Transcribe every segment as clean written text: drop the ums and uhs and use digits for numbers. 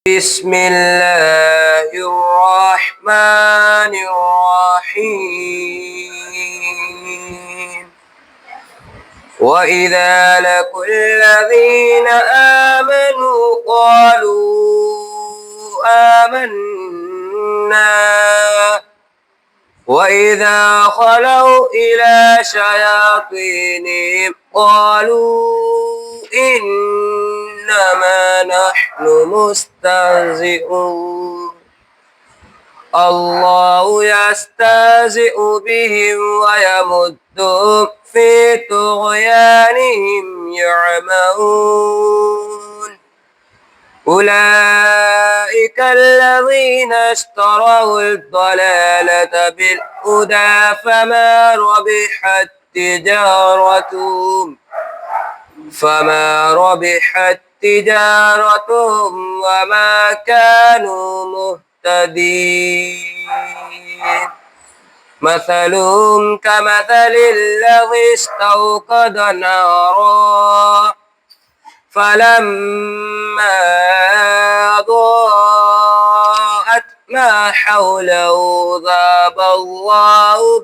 بسم الله الرحمن الرحيم وإذا لقوا الذين آمنوا قالوا آمنا وإذا خلوا إلى شياطينهم قالوا إنما نحن مستهزئون الله يستهزئ بهم ويمدهم في طغيانهم يعمهون أولئك الذين اشتروا الضلالة بالهدى فما ربحت تجارتهم وما كانوا مهتدين مثلهم كمثل الذي استوقد نارا فلما أضاءت ما حوله ذهب الله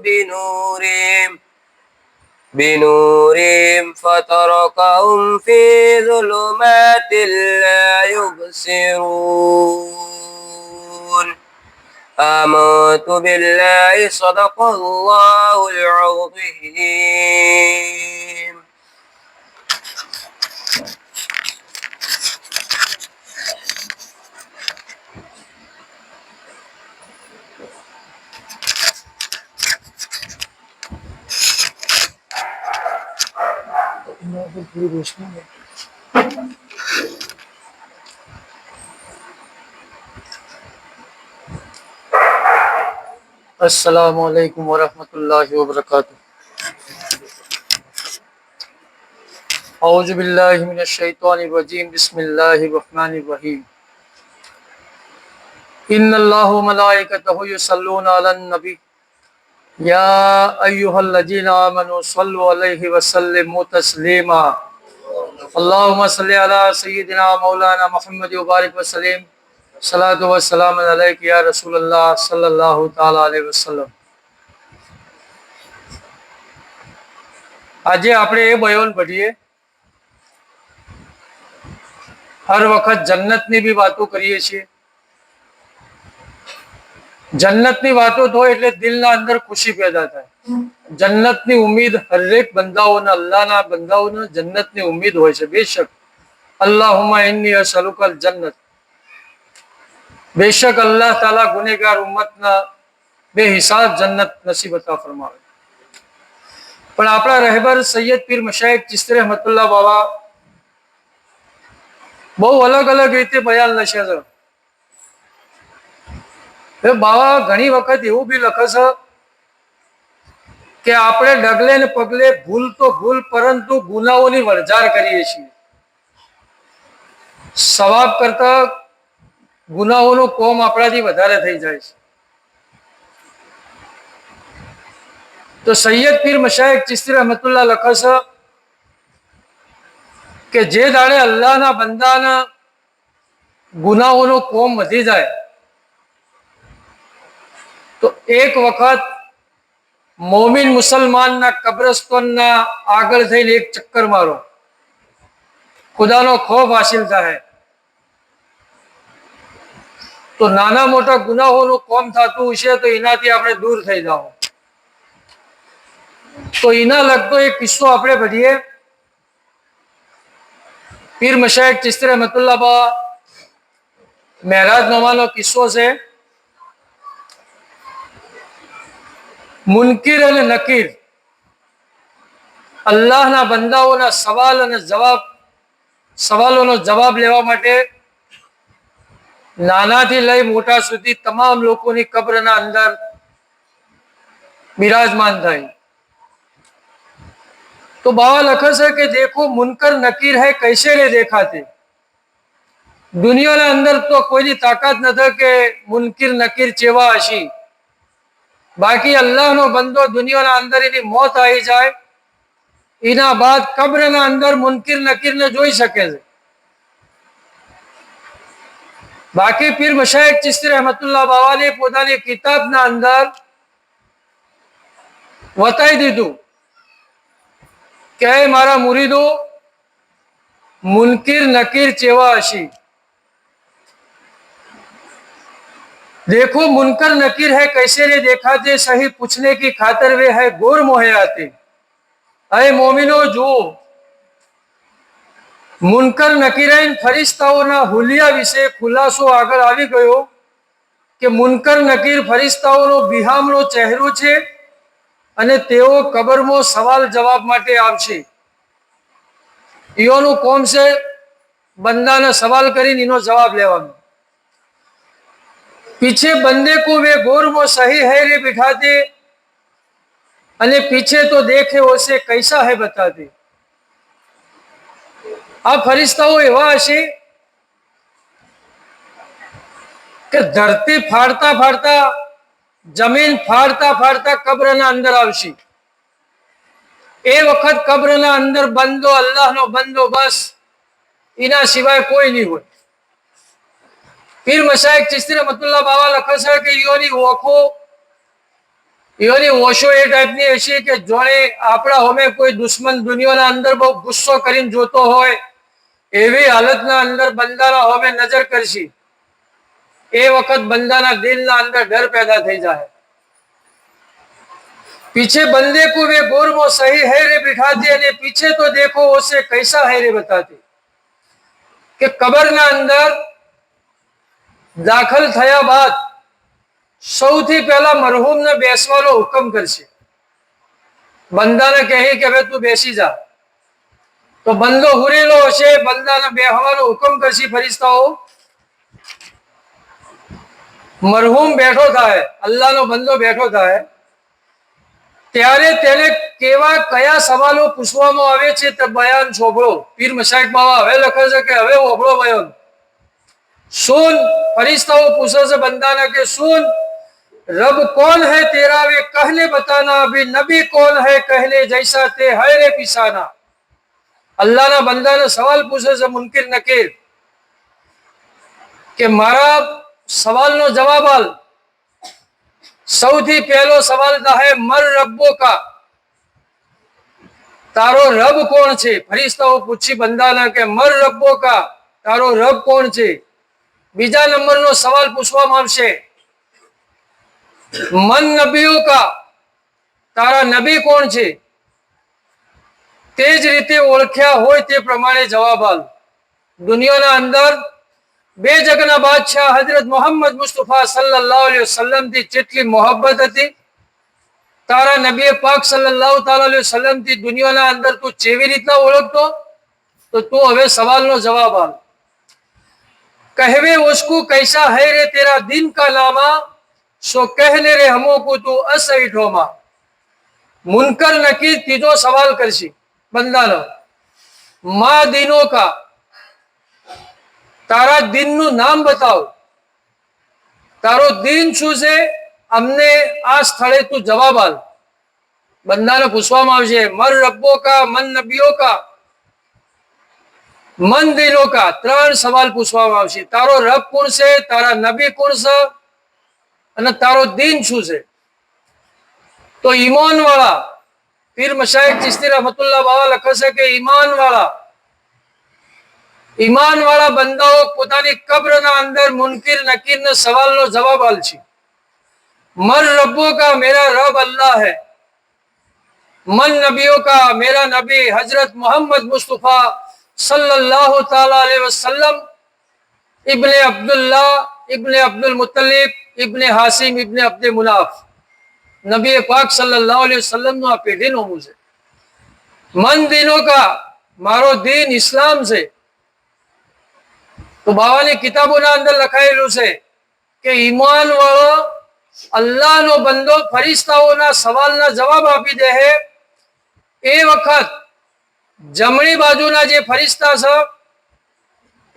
بنورهم فتركهم في ظلمات لا يبصرون آمنت بالله صدق الله العظيم. अस्सलामु अलैकुम वरहमतुल्लाहि वबरकातुहू। औज़ु बिल्लाहि मिनश शैतानिर रजीम। बिस्मिल्लाहिर रहमानिर रहीम। इन्नल्लाह व मलाइकतहु युसल्लूना अलन नबी या अय्युहल्लज़ीना आमनू सल्लु अलैहि व सल्लिमू तस्लीमा। अल्लाहुम्मा सल्लि अला सय्यिदिना मौलाना मुहम्मद व बारिक व सल्लिम। सलातु व सलाम अलैका या रसूलल्लाह सल्लल्लाहु तआला अलैहि वसल्लम। આજે આપણે એ બયાન પઢીએ, હર વખત જન્નતની બી વાતો કરીએ છીએ। જન્નતની વાતો થાય એટલે દિલના અંદર ખુશી પેદા થાય। જન્નતની ઉમ્મીદ હરેક બંદાઓને, અલ્લાહના બંદાઓને જન્નતની ઉમ્મીદ હોય છે। બેશક અલ્લાહુમ્મા ઇન્ની અસઅલુકલ જન્નત, बेशक अल्लाह ताला गुनेगार उम्मतना बेहिसाब जन्नत नसीब अता फरमावे। पण आपणा रहबर सैयद पीर मशाइख चिश्ती रहमतुल्लाह बाबा बहु अलग अलग रीते बयान लखे छे। बाबा घणी वखत एवुं बी लखे छे के आपणे डगले ने पगले भूल तो भूल परंतु गुनाहोनी वरजार करीए छीए। सवाब करता गुनाहोनो कोम आपणाथी वधारे थई जाय छे। तो सैयद पीर मशाइख चिश्ती रहमतुल्लाह लखे छे के जे दाड़े अल्लाहना बंदाना गुनाहोनो कोम वधी जाय तो एक वखत मोमिन मुसलमानना कब्रस्तानना आगळ थईने एक चक्कर मारो, खुदानो खौफ हासिल थाय तो नाना मोटा गुनाहोनो कोम थातुं हशे तो एनाथी आपणे दूर थई जाओ। तो एना लगतो एक किस्सो आपणे पढ़ीए। पीर मशाइख चिश्ती रहमतुल्लाह बाबा मेहराज नमानो किस्सो छे। मुनकिर अने नकीर अल्लाहना बंदाओना सवालोनो जवाब लेवा माटे नानाथी लई मोटा सुधी तमाम लोकोनी कब्રના અંદર विराजमान થાય। तो बाबा लखे छे कि देखो मुनकर नकीर है कैसे नहीं देखाते। दुनियाना अंदर तो कोईनी ताकत नथी के मुनकिर नकीर चेवा हशी। बाकी अल्लाहनो बंदो दुनियाना अंदर एनी मौत आई जाए एना बाद कब्रना अंदर मुनकिर नकीर ने जोई सके छे। બાકી પીર મશાઇખ ચિશ્તી રહેમતુલ્લાહ બાવાને પોતાની કિતાબના અંદર બતાવી દીધું કે મારા મુરીદો मुनकिर नकीर चेवा हशी। देखो मुनकर नकीर है कैसे रे देखा थे, सही पूछने की खातर वे है गोर मोहे आते। अरे मोमिनो जो मुनकर नकीर फरिश्ताओना हुलिया विषे खुलासो आगळ आवी गयो કે મુનકર નકીર ફરિશ્તાઓનો બિહામણો ચહેરો છે અને તેઓ કબરમાં સવાલ જવાબ માટે આવશે। ઈઓનું કોમ છે બંદાને સવાલ કરીને એનો જવાબ લેવાનો। पीछे बंदे को वे गोर में सही है रे बिठाते अने पीछे तो देखे उसे कैसा है बताते। आ फरिश्ताओ एवा हशे કે ધરતી ફાડતા ફાડતા જમીન ફાડતા ફાડતા કબ્રના અંદર આવશે। એ વખત કબ્રના અંદર બંદો અલ્લાહનો બંદો બસ, એના સિવાય કોઈ નહીં હોય। પીર મશાઇખ ચિશ્તી રહેમતુલ્લાહ બાવા લખે છે કે ઈઓની ઓશો એ ટાઈપની હશે કે જોણે આપણા હોમે કોઈ દુશ્મન દુનિયાના અંદર બહુ ગુસ્સો કરીને જોતો હોય એવી હાલતના અંદર બંદાના હોમે નજર કરશે। એ વખત બંદાના દિલના અંદર ડર પેદા થઈ જાય। पीछे बंदे को वे गोर में सही है रे बिठाते अने पीछे तो देखो उसे कैसा है रे बताते। कि कब्रना अंदर दाखल थया बाद સૌથી પહેલા મરહૂમને બેસવાનો હુકમ કરશે। બંદાને કહે કે હવે તું બેસી જા, તો બંદો હુરેલો હશે, બંદાને બેહવાનો હુકમ કરશે ફરિશ્તાઓ। મરહૂમ બેઠો થાય, અલ્લાહનો બંદો બેઠો થાય ત્યારે તેને કેવા કયા સવાલો પૂછવામાં આવે છે તે બયાન છોભળો। પીર મશાઇખ બાવા હવે લખે છે કે હવે ઓભળો બયાન। सुन, फरिश्ताओं पूछे से बंदा ने कि सुन, रब कौन है तेरा वे कहने बताना, अभी नबी कौन है कहने जैसा ते है रे पिसाना। अल्लाह ना बंदा ने सवाल पूछे से मुनकिर नकीर के मारा सवाल नो जवाब आल। सौथी पहलो सवाल है मर रब्बो का, तारो रब कौन छे। फरिश्ताओं पूछी बंदा ने के मर रब्बो का, तारो रब कौन छे। बीजा नंबर नो सवाल पूछवामां आवशे मन नबीओ का, तारा नबी कौन छे। तेज रीते ओळख्या होय ते प्रमाणे जवाब आल। दुनियाना अंदर बे जगना बादशाह हजरत मोहम्मद मुस्तफा सल्लल्लाहु अलैहि वसल्लम थी जेटली मोहब्बत हती, तारा नबी पाक सल्लल्लाहु ताला अलैहि वसल्लम थी दुनियाना अंदर तू केवी रीतना ओळखतो, तो तू हवे सवालनो जवाब आल। कहवे उसको कैसा है रे तेरा दिन का नामा, सो कहने रे हमो को तू असईठोमा। मुनकर नकीर तीजो सवाल करशी बंदानो, मां दिनों का, तारा दिन नु नाम बताओ, तारो दिन शू छे, अमने आ स्थळे तू जवाब आल। बंदाने पूछवामां आवशे मर रब्बो का, मन नबीओ का, मन दिनों का। त्रण सवाल पूछवामां आवशे, तारो रब कोण छे, तारा नबी कोण छे अने तारो दीन शू छे। तो ईमान वाला पीर मशाइख चिश्ती रहमतुल्लाह बावा लखे छे के ईमान वाला बंदाओ पोतानी कब्रना अंदर मुनकिर नकीर ने सवालनो जवाब आलशे। मर रब्बो का, मेरा रब अल्लाह है। मन नबियों का, मेरा नबी हजरत मोहम्मद मुस्तफा सल्लल्लाहु ताला अलैहि वसल्लम इब्ने अब्दुल्लाह इब्ने अब्दुल मुत्तलिब इब्ने हासिम इब्ने अब्दे मुनाफ। नबी पाक सल्लल्लाहु अलैहि वसल्लम नो आ पेढ़ीनो हूँ छे। मन दिनों का, मारो दीन इस्लाम से। तो बावानी किताबोना अंदर लखायेलुं छे के ईमान वाळो अल्लाहनो बंदो फरिश्ताओना सवालना जवाब आपी दे है। ए वखत जमणी बाजुना जे फरिश्ता छे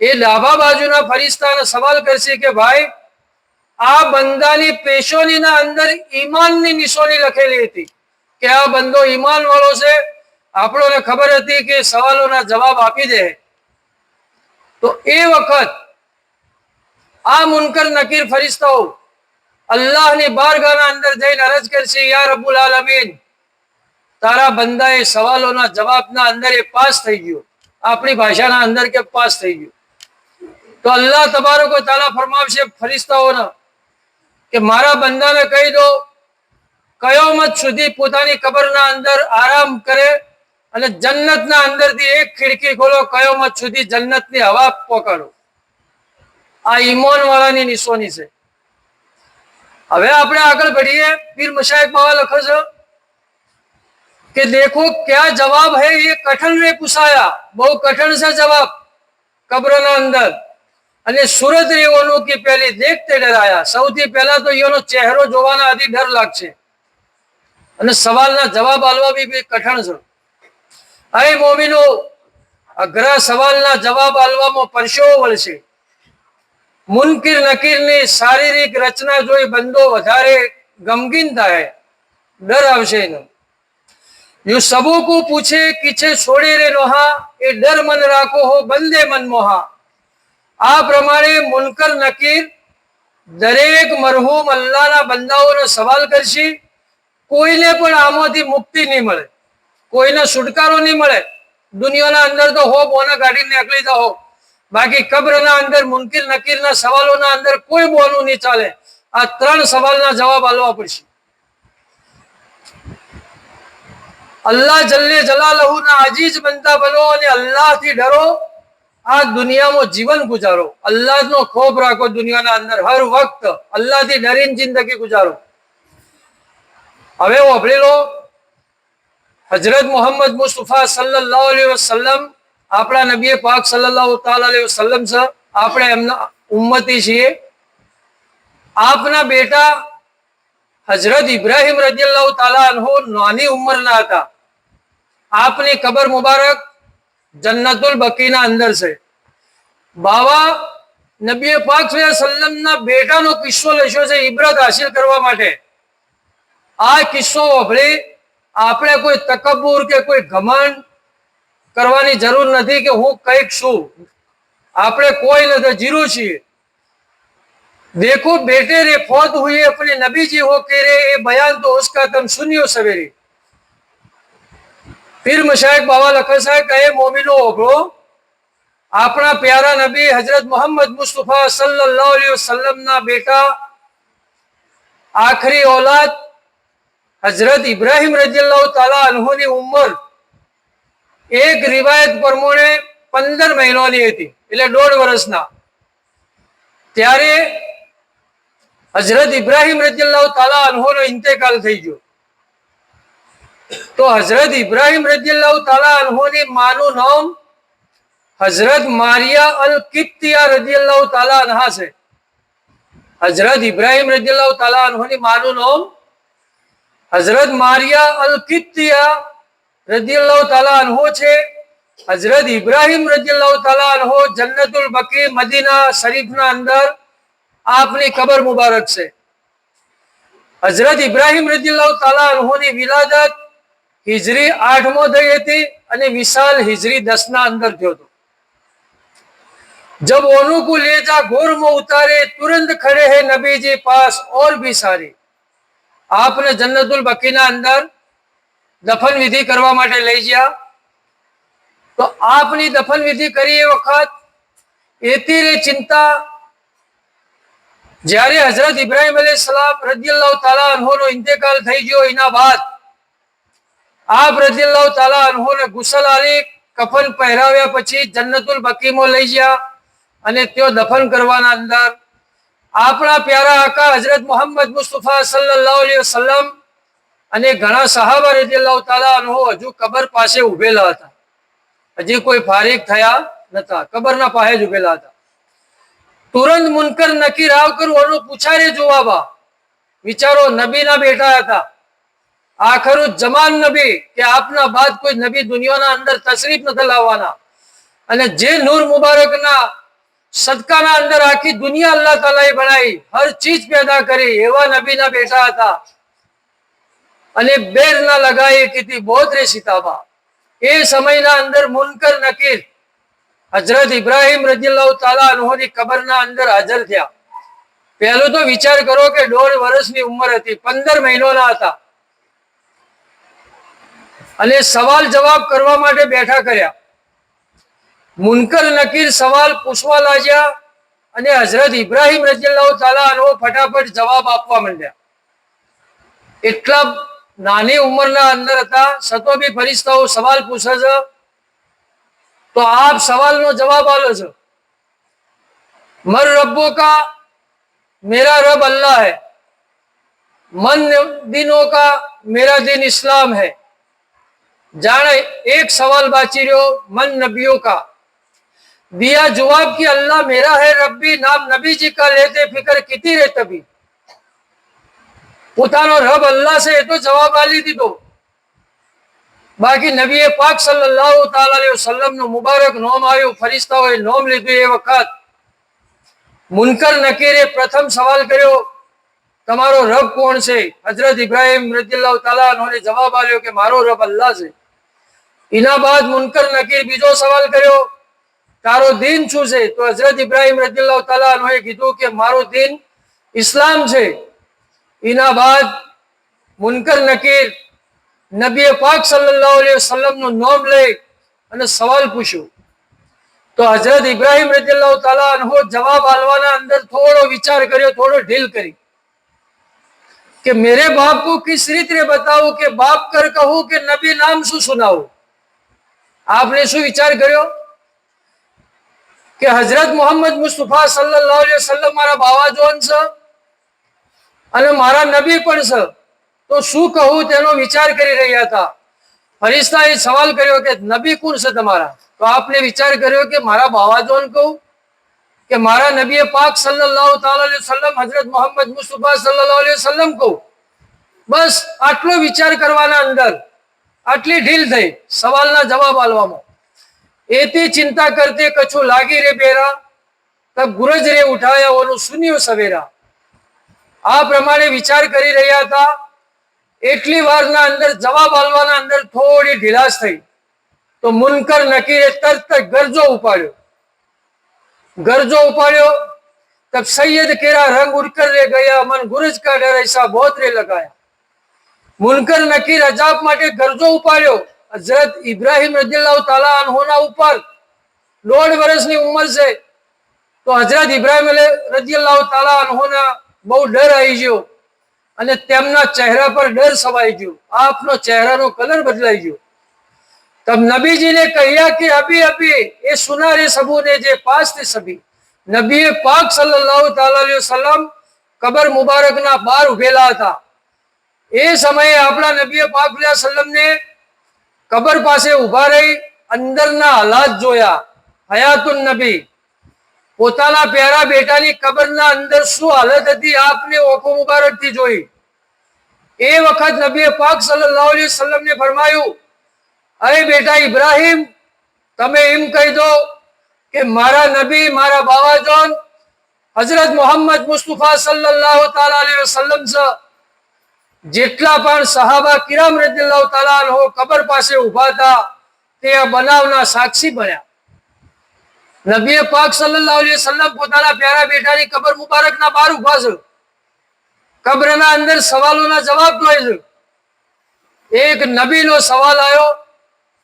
ए डाबा बाजुना फरिश्ताने सवाल करशे के भाई आ बंदानी पेशोनीना अंदर ईमाननी निशानी लखेली हती के आ बंदो ईमान वाळो छे, आपणोने खबर हती के सवालोना जवाब आपी दे। तो ए वखत આ મુનકર નકીર ફરિશ્તાઓ અલ્લાહની બારગાહના અંદર જઈને અરજ કરશે, યા રબ્બુલ આલમીન, તારા બંદાએ સવાલોના જવાબના અંદર એ પાસ થઈ ગયો, આપણી ભાષાના અંદર કે પાસ થઈ ગયો. તો અલ્લાહ તબારક વ તઆલા ફરમાવશે ફરિશ્તાઓને કે મારા બંદાને કહી દો કયામત સુધી પોતાની કબરના અંદર આરામ કરે અને જન્નતના અંદરથી એક ખિડકી ખોલો, કયામત સુધી જન્નતની હવા પકડો. આ ઈમાન વાળાની નિશાની છે. હવે આપણે આગળ बढ़िए. पीर मशाइख बाबा लखो छो कि देखो क्या जवाब है, ये कठिन ने पूछाया, बहु कठिन सा जवाब कब्રના અંદર. અને સુરત રેવાનો કે પહેલી દેખતે ડરાયા. સૌથી પહેલા તો એનો ચહેરો જોવાના આથી ડર લાગશે અને સવાલના જવાબ આલવા બી કઠણ છે. હે મોમિનો, અઘરા સવાલના જવાબ આલવામાં પરસેવો વળશે. મુનકિર નકીરની શારીરિક રચના જોઈ બંદો વધારે ગમગીન થાય, ડર આવશે એનો. યુ સબો કો પૂછે કીછે છોડે રે નોહા, એ ડર મન રાખો હો બંદે મન મોહા. આ પ્રમાણે મુનકર નકીર દરેક મરહૂમ અલ્લાહના બંદાઓનો સવાલ કરશે. કોઈને પણ આમાંથી મુક્તિ નહીં મળે, કોઈને છુટકારો નહીં મળે. દુનિયાના અંદર તો હો બોના કાઢીને નીકળી જાઓ, બાકી કબ્રના અંદર મુનકિર નકીરના સવાલોના અંદર કોઈ બોનું નહીં ચાલે. આ ત્રણ સવાલના જવાબ આલવા પડશે. અલ્લાહ જલ્લે જલાલહુના અજીજ બનતા બનો અને અલ્લાહથી ડરો. આ દુનિયામાં જીવન ગુજારો, અલ્લાહનો ખોફ રાખો. દુનિયાના અંદર હર વખત અલ્લાહથી ડરીને જિંદગી ગુજારો. હવે વાપરી લો, હજરત મોહમ્મદ મુસ્તફા સલ્લલ્લાહુ અલૈહિ વસલ્લમ આપણા નબી પાક સલ્લલ્લાહુ તાલા અલૈહિ વસલ્લમ છે. આપણે એમના ઉમ્મતી છીએ. આપના બેટા હજરત ઇબ્રાહિમ રદિયલ્લાહુ તાલા અન્હુ નાની ઉંમરના હતા. આપની કબર મુબારક જન્નતુલ બકીના અંદર છે. બાવા નબી પાક સલ્લલ્લાહુ અલૈહિ વસલ્લમના બેટાનો કિસ્સો લખ્યો છે ઇબરત હાસિલ કરવા માટે. આ કિસ્સો વાપરી આપણે કોઈ તકબ્બુર કે કોઈ ઘમંડ કરવાની જરૂર નથી કે હું કંઈક છું. આપણે કોઈ નથી, જીરો છીએ. देखो बेटे रे फौत हुए अपने नबी जी हो के रे, ये बयान तो उसका तुम सुनियो सवेरे. फिर मशाइख बाबा लखन साहब कहे, मोमिनो ओबरो, अपना प्यारा नबी हजरत मोहम्मद मुस्तफा सल्लल्लाहु अलैहि वसल्लम ना बेटा आखिरी औलाद हजरत इब्राहिम रज़ियल्लाहु ताला अन्हु ની ઉંમર એક રિવાયત પ્રમાણે 15 મહિનાની હતી, એટલે 1.5 વર્ષના. ત્યારે હજરત ઇબ્રાહિમ રઝિયલ્લાહુ તાલા અન્હુનો ઇન્તેકાલ થઈ ગયો. તો હજરત ઇબ્રાહિમ રઝિયલ્લાહુ તાલા અન્હુની માનું નામ હજરત મારિયા અલ કિપ્તિયા રઝિયલ્લાહુ તાલા અન્હા છે. હજરત ઇબ્રાહિમ રઝિયલ્લાહુ તાલા અન્હુની માનું નામ હજરત મારિયા અલ કિપ્તિયા રઝિયલ્લાહુ તાલા અન્હુ છે. હજરત ઇબ્રાહિમ રઝિયલ્લાહુ તાલા અન્હુ જન્નતુલ બકી મદીના શરીફના અંદર આપની કબર મુબારક છે. હજરત ઇબ્રાહિમ રઝિયલ્લાહુ તાલા અન્હુની વિલાદત હિજરી 8 થઈ હતી અને વિશાલ હિજરી 10 ના અંદર થયો હતો. जब ओनू को ले जा गोर में उतारे, तुरंत खड़े हैं नबी जी पास और भी सारे. आपने जन्नतुल बकीना अंदर दफन विधि करवा માટે લઈ ગયા. તો આપની દફન વિધિ કરી એ વખત એતી રે ચિંતા. જ્યારે હજરત ઇબ્રાહિમ અલૈહિસ્સલામ રઝિયલ્લાહુ તાલા અન્હુનો ઇન્તેકાલ થઈ ગયો, એના બાદ આપ રઝિયલ્લાહુ તાલા અન્હુને ગુસલ આલી કફન પહેરાવ્યા પછી જન્નતુલ બકીમાં લઈ ગયા અને તેઓ દફન કરવાના અંદર આપણા પ્યારા આકા હજરત મોહમ્મદ મુસ્તફા સલ્લલ્લાહુ અલૈહિ વસલ્લમ અને ઘણા સહાબા રઝિયલ્લાહુ તાલા અન્હુ હજુ કબર પાસે ઉભેલા હતા. હજી કોઈ ફારિગ થયા નતા, કબરના પાસે જ ઉભેલા હતા. તુરંત મુનકર નકીર આવકર ઓનો પૂછારે જવાબા. વિચારો, નબીના બેટા હતા, આખરું જમાન નબી, કે આપના બાદ કોઈ નબી દુનિયાના અંદર તશરીફ નથી લાવવાના. અને જે નૂર મુબારકના સદકાના અંદર આખી દુનિયા અલ્લાહ તાલાએ બનાવી, હર ચીજ પેદા કરી, એવા નબીના બેટા હતા. અને બેર ના લગાએ કીધી બહોત રે સિતાબા. એ સમયના અંદર મુનકર નકીર હજરત ઇબ્રાહિમ રજીયલ્લાહુ તાલા અન્હોની કબરના અંદર હાજર થયા. પહેલો તો વિચાર કરો કે 1.5 વર્ષની ઉંમર હતી, 15 મહિનાના હતા, અને સવાલ જવાબ કરવા માટે બેઠા કર્યા. મુનકર નકીર સવાલ પૂછવા લાગ્યા અને હજરત ઇબ્રાહિમ રજીયલ્લાહુ તાલા અન્હુ ફટાફટ જવાબ આપવા માંડ્યા. એટલા નાની ઉંમરના અંદર હતા, છતાં બી ફરિશ્તાઓ સવાલ પૂછે છે, તો આપ સવાલનો જવાબ આલો છો. મર રબ્બો કા, मेरा रब अल्लाह है. मन दिनों का, मेरा दिन इस्लाम है. जाने एक सवाल बाची रहो मन नबियों का. दिया जवाब कि अल्लाह मेरा है रब्बी, नाम नबी जी का लेते फिक्र किती रे तभी. પોતાનો રબ અલ્લાહ છે એ તો જવાબ આલી દીધો, બાકી નબી પાક સલ્લલ્લાહુ તાલા અલૈહિ વસલ્લમ નું મુબારક નામ આવ્યું, ફરિશ્તાઓએ નામ લીધું. એ વખત મુનકર નકીરે પ્રથમ સવાલ કર્યો, તમારો રબ કોણ છે? હજરત ઇબ્રાહિમ રજીયલ્લાહુ તાલા અન્હોને જવાબ આપ્યો કે મારો રબ અલ્લાહ છે. એના બાદ મુનકર નકીર બીજો સવાલ કર્યો, તારો દીન શું છે? તો હજરત ઇબ્રાહિમ રજીયલ્લાહુ તાલા અન્હોએ કીધું કે મારો દીન ઇસ્લામ છે. એના બાદ મુનકર નકીર નબી પાક સલ્લલ્લાહુ અલૈહિ વસલ્લમ નું નામ લઈ અને સવાલ પૂછ્યો. તો હજરત ઇબ્રાહિમ રજીયલ્લાહુ તાલા અન્હુ જવાબ આલવાના અંદર થોડો વિચાર કર્યો, થોડો ઢીલ કરી कि मेरे बाप को किस रीत रे बताऊं कि बाप कर कहूं कि नबी नाम शू सुनाऊं. आपने शू विचार કર્યો કે હજરત મોહમ્મદ મુસ્તફા સલ્લલ્લાહુ અલૈહિ વસલ્લમ મારા બાવાજોન છે અને મારા નબી પણ છે, તો શું કહું તેનો વિચાર કરી રહ્યા હતા. ફરિશ્તાએ સવાલ કર્યો કે નબી કોણ છે તમારા? તો આપને વિચાર કર્યો કે મારા બાવાજોન કહું કે મારા નબી પાક સલ્લલ્લાહુ તાલા અલૈહિ વસલ્લમ હજરત મોહમ્મદ મુસ્તફા સલ્લલ્લાહુ અલૈહિ વસલ્લમ કહું. બસ આટલો વિચાર કરવાના અંદર આટલી ઢીલ થઈ સવાલના જવાબ આલવામાં. એથી ચિંતા કરતે કછું લાગી રે બેરા, તબ ગુરજ રે ઉઠાયા ઓનું સુન્યો સવેરા. આ પ્રમાણે વિચાર કરી રહ્યા હતા. એટલી વારના અંદર જવાબ આલવાના અંદર થોડી ઢીલાશ થઈ તો મુનકર નકીરે તરત ગરજો ઉપાડ્યો. गरजो उपाड़ो तब सैयद केरा रंग उड़कर ले गया, मन गुरज का डर ऐसा बहुत रे लगाया. मुनकर नकीर अजाब माटे गरजो उपाड़ो. हजरत इब्राहिम रजीयल्लाहु ताला अन्होना ऊपर 1.5 વર્ષની ઉંમર છે, તો હજરત ઇબ્રાહિમ રજીયલ્લાહુ તાલા અન્હોના બહુ ડર આવી ગયો અને તેમના ચહેરા પર ડર છવાઈ ગયો. આપનો ચહેરાનો કલર બદલાઈ ગયો. तब नबी जी ने कहा कि अभी अभी ये सुना रे सबू ने जे पास थे सभी. नबी पाक सल्लल्लाहु ताला अलैहि वसल्लम कबर मुबारक ना बार उभेला था. એ સમયે આપણા નબી પાક સલ્લલ્લાહુ અલૈહિ વસલ્લમ ને કબર પાસે ઉભા રહી અંદરના હાલાત જોયા. હયાતુન નબી, પોતાના પ્યારા બેટાની કબરના અંદર શું હાલત હતી આપને ઓખો મુબારક થી જોઈ. એ વખત નબી પાક સલ્લલ્લાહુ અલૈહિ વસલ્લમ ને ફરમાયું, અરે બેટા ઇબ્રાહિમ, તમે એમ કહી દો કે મારા નબી મારા બાવાજોન હજરત મોહમ્મદ મુસ્તફા સલ્લલ્લાહુ તાલા અલૈહિ વસલ્લમ છે. જેટલા પણ સહાબા કિરામ રજીયલ્લાહુ તાલા અન્હુ કબર પાસે ઉભા હતા તે આ બનાવના સાક્ષી બન્યા. નબી પાક સલ્લલ્લાહુ અલૈહિ વસલ્લમ પોતાના પ્યારા બેટાની કબર મુબારકના બહાર ઉભા છે. કબ્રના અંદર સવાલોના જવાબ જોઈ છે. એક નબીનો સવાલ આવ્યો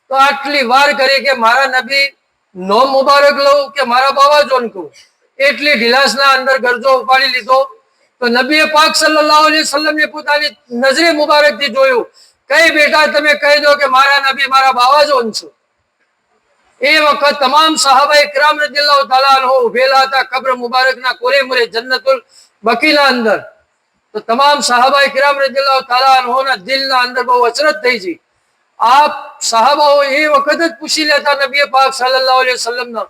તો આટલી વાર કરી કે મારા નબી નોમ મુબારક લઉં કે મારા બાવાજોન કહું. એટલી ઢીલાસના અંદર ગરજો ઉપાડી લીધો. તો નબી પાક સલ્લલ્લાહુ અલૈહિ વસલ્લમ ને પોતાની નજરે મુબારક થી જોયું, કઈ બેટા તમે કહી દો કે મારા નબી મારા બાવાજોન છે. એ વખત તમામ સહાબાએ કિરામ રજીયલ્લાહુ તાલા અન્હુ ઉભેલા હતા કબ્ર મુબારકના કોરે મોરે જન્નતુલ બકીના અંદર. તો તમામ સહાબાએ કિરામ રજીયલ્લાહુ તાલા અન્હુના દિલના અંદર બહુ અચરજ થઈ છે. आप साहबाओ ये वक्त ज पूछी लेता नबी पाक सल्लल्लाहु अलैहि वसल्लम ना,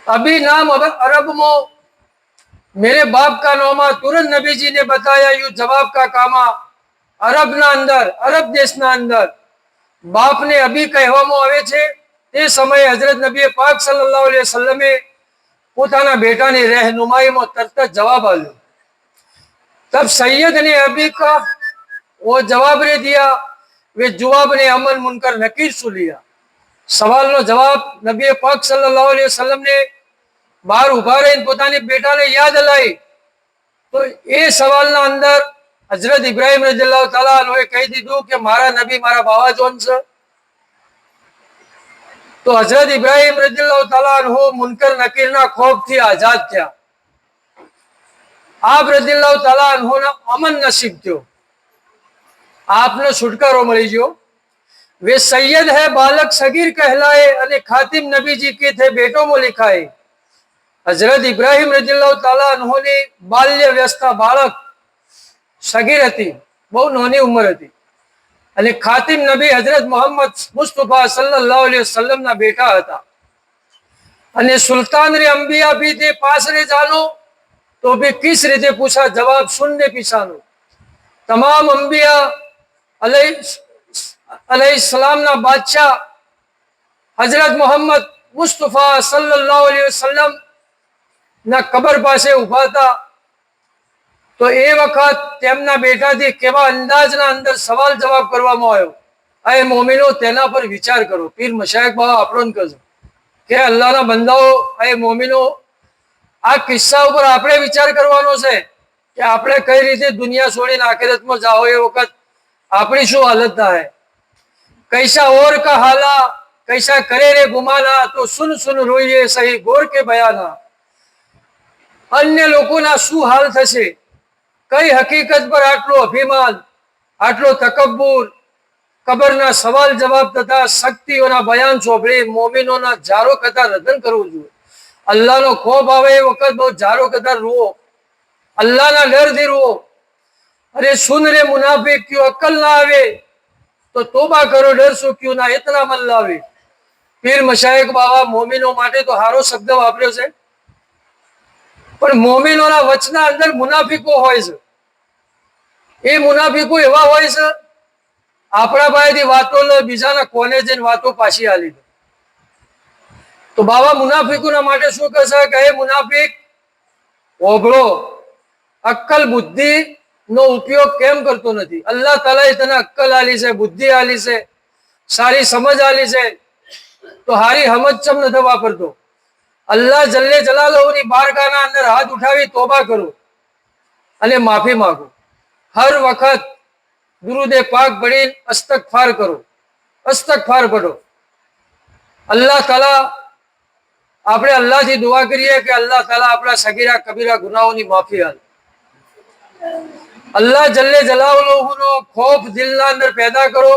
अभी नाम अरब में मेरे बाप का नोमा तुरंत नबी जी ने बताया यू जवाब का कामा अरब ना अंदर अरब देश ना अंदर बाप ने अभी कहवामो आवे छे. તે સમયે હજરત નબી પાક સલ્લલ્લાહુ અલૈહિ વસલ્લમે પોતાના બેટાની રહેનુમાઈમાં તરત જવાબ આપ્યો. તબ સૈયદ ને અભી કા वो जवाब ने दिया, वे जवाब ने अमन मुनकर नकीर सु लिया। सवाल नो जवाब नबी पाक सल्लल्लाहु अलैहि वसल्लम ने बाहर उभा रहीने પોતાની બેટાને યાદ અલાઈ તો એ સવાલના અંદર હજરત ઇબ્રાહિમ રઝિયલ્લાહુ તાલા અન્હુએ કહી દીધું કે મારા નબી મારા બાવા જોન છે। તો હજરત ઇબ્રાહિમ રઝિયલ્લાહુ તાલા અન્હુ મુનકર નકીરના ખોફથી આઝાદ થયા। આપ રઝિયલ્લાહુ તાલા અન્હુને અમન નસીબ થયો, आपने छुटकारो मળી गयो। वे सैयद है बालक सगीर कहलाए અને खातिम नबी जी के थे बेटों में लिखाए। हजरत इब्राहिम रज़ियल्लाहु ताला अन्होनी बाल्य व्यवस्था बालक सगीर હતી, બહુ નાની ઉંમર હતી અને ખાતિમ નબી હજરત મોહમ્મદ મુસ્તફા સલ્લલ્લાહુ अलैहि वसल्लम ના બેટા હતા। અને સુલ્તાન રે અંબિયા भी थे पास रे जानो तो भी किस रीते पूछा जवाब सुनने पिछानो। तमाम अंबिया अलैहिस्सलाम ना बादशाह हजरत मोहम्मद मुस्तफा सल्लल्लाहु अलैहि वसल्लम ना कबर पासे उभा था। तो ए वखत तेमना बेटाथी केवा अंदाजना अंदर सवाल जवाब करवामां आव्यो। ए मोमिनो तेना पर विचार करो। पीर मशाइख बाबा आपणोने कहे के अल्लाहना बंदाओ, ए मोमिनो आ किस्सा पर आपणे विचार करवानो छे कि आपणे कई रीते दुनिया छोड़ीने आखिरतमां जाओ ए वखत आपणी शुं हालत थाय। कैसा और का हाला कैसा करे रे गुमाना, तो सुन सुन रोइए सही गोर के बयाना। अन्य लोकोना शुं हाल थशे, कई हकीकत पर आटलो अभिमान, आटलो तकब्बुर, कबरना सवाल जवाब तथा शक्तिओना बयान सोंपड़ी मोमिनोना जारो कथा रदन करवुं जोईए। अल्लाहनो खौफ आवे ए वखत बहुत जारो कथा रोवो, अल्लाहना डरथी रोवो। अरे सुन रे मुनाफिक, क्यों अक्कल ना आवे तो तोबा करो, डर सो क्यों ना इतना मन लावे। पीर मशाइख बाबा मोमिनो माटे तो हारो शब्द वापर्यो छे, पण मोमिनोना वचना अंदर मुनाफिको होय छे। ए मुनाफिको एवा होय छे, आपणा पासेथी वातो લે, બીજાના કોને જઈને વાતો પાછી આલી દે। तो बाबा मुनाफिकोना माटे शुं कहे કે એ મુનાફિક ઓભળો, अक्कल बुद्धि નો ઉપયોગ કેમ કરતો નથી? અલ્લાહ તાલાએ તને અક્કલ આલી છે, બુદ્ધિ આલી છે, સારી સમજ આલી છે, તો હારી સમજ ચમ નથી વાપરતો? अल्लाह जल्ले जलालहुनी बारगाहना अंदर हाथ उठावी तोबा करो અને માફી માંગો। हर वक्त दुरूद पाक पढ़ी इस्तगफार करो, इस्तगफार पढ़ो। अल्लाह ताला આપણે અલ્લાહથી દુઆ કરીએ કે અલ્લાહ તાલા આપણા સગીરા કબીરા ગુનાહોની માફી આલે। अल्लाह जल्ले जलालहुનો ખોફ દિલના અંદર પેદા કરો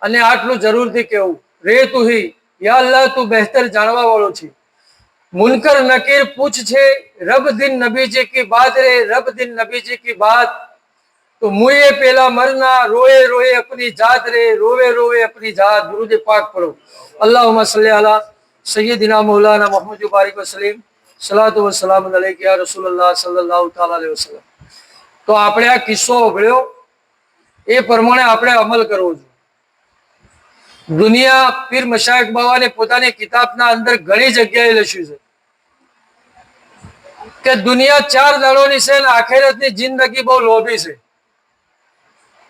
અને આટલું જરૂરથી કહેવું, રે તું હી યા અલ્લાહ તું બહેતર જાણવા વાળો છે। मुनकर नकीर पूछ छे रब दिन नबी जी की बात रे, रब दिन नबी जी की बात। तो मुए पेला मरना रोए रोए अपनी जात रे, रोवे रोवे अपनी जात। दुरूद पाक पढ़ो। अल्लाहुम्मा सल्ली अला सय्यदिना मौलाना मुहम्मद बारिक वसल्लम, सलातु व सलाम अलैका या रसूलुल्लाह सल्लल्लाहु ताला अलैहि वसल्लम। तो આપણે આ કિસ્સો ઓગળ્યો એ પ્રમાણે આપણે અમલ કરવો જોઈએ। દુનિયા પીર મશાઇખ બાવાને પોતાની કિતાબના અંદર ઘણી જગ્યાએ લખ્યું છે કે દુનિયા 4 દાડોની છે અને આખિરતની જિંદગી બહુ લોભી છે।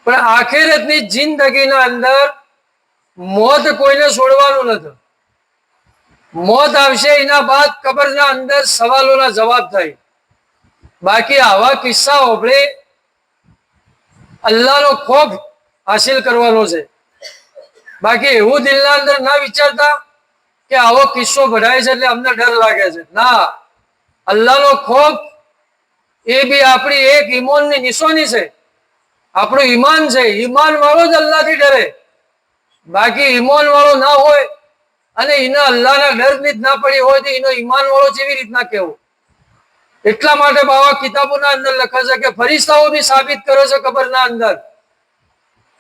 પણ આખિરતની જિંદગીના અંદર મોત કોઈને છોડવાનું નથી। મોત આવશે એના બાદ કબરના અંદર સવાલોના જવાબ થાય। બાકી આવા કિસ્સા ઓભળે અલ્લાહનો ખોફ હાસિલ કરવાનો છે। बाकी એવું દિલના અંદર ના વિચારતા કે આવો કિસ્સો ભરાય છે એટલે અમને ડર લાગે છે। ના, અલ્લાહનો ખોફ એ બી આપણી એક ઈમાનની નિશાની છે। આપણું ઈમાન છે, ઈમાન વાળો જ અલ્લાહથી ડરે। બાકી ઈમાન વાળો ના હોય અને એને અલ્લાહના ડરની જ ના પડી હોય તો એનો ઈમાન વાળો કેવી રીતના કહેવો? એટલા માટે બાવા કિતાબોના અંદર લખે છે કે ફરિશ્તાઓ બી સાબિત કરે છે કબરના અંદર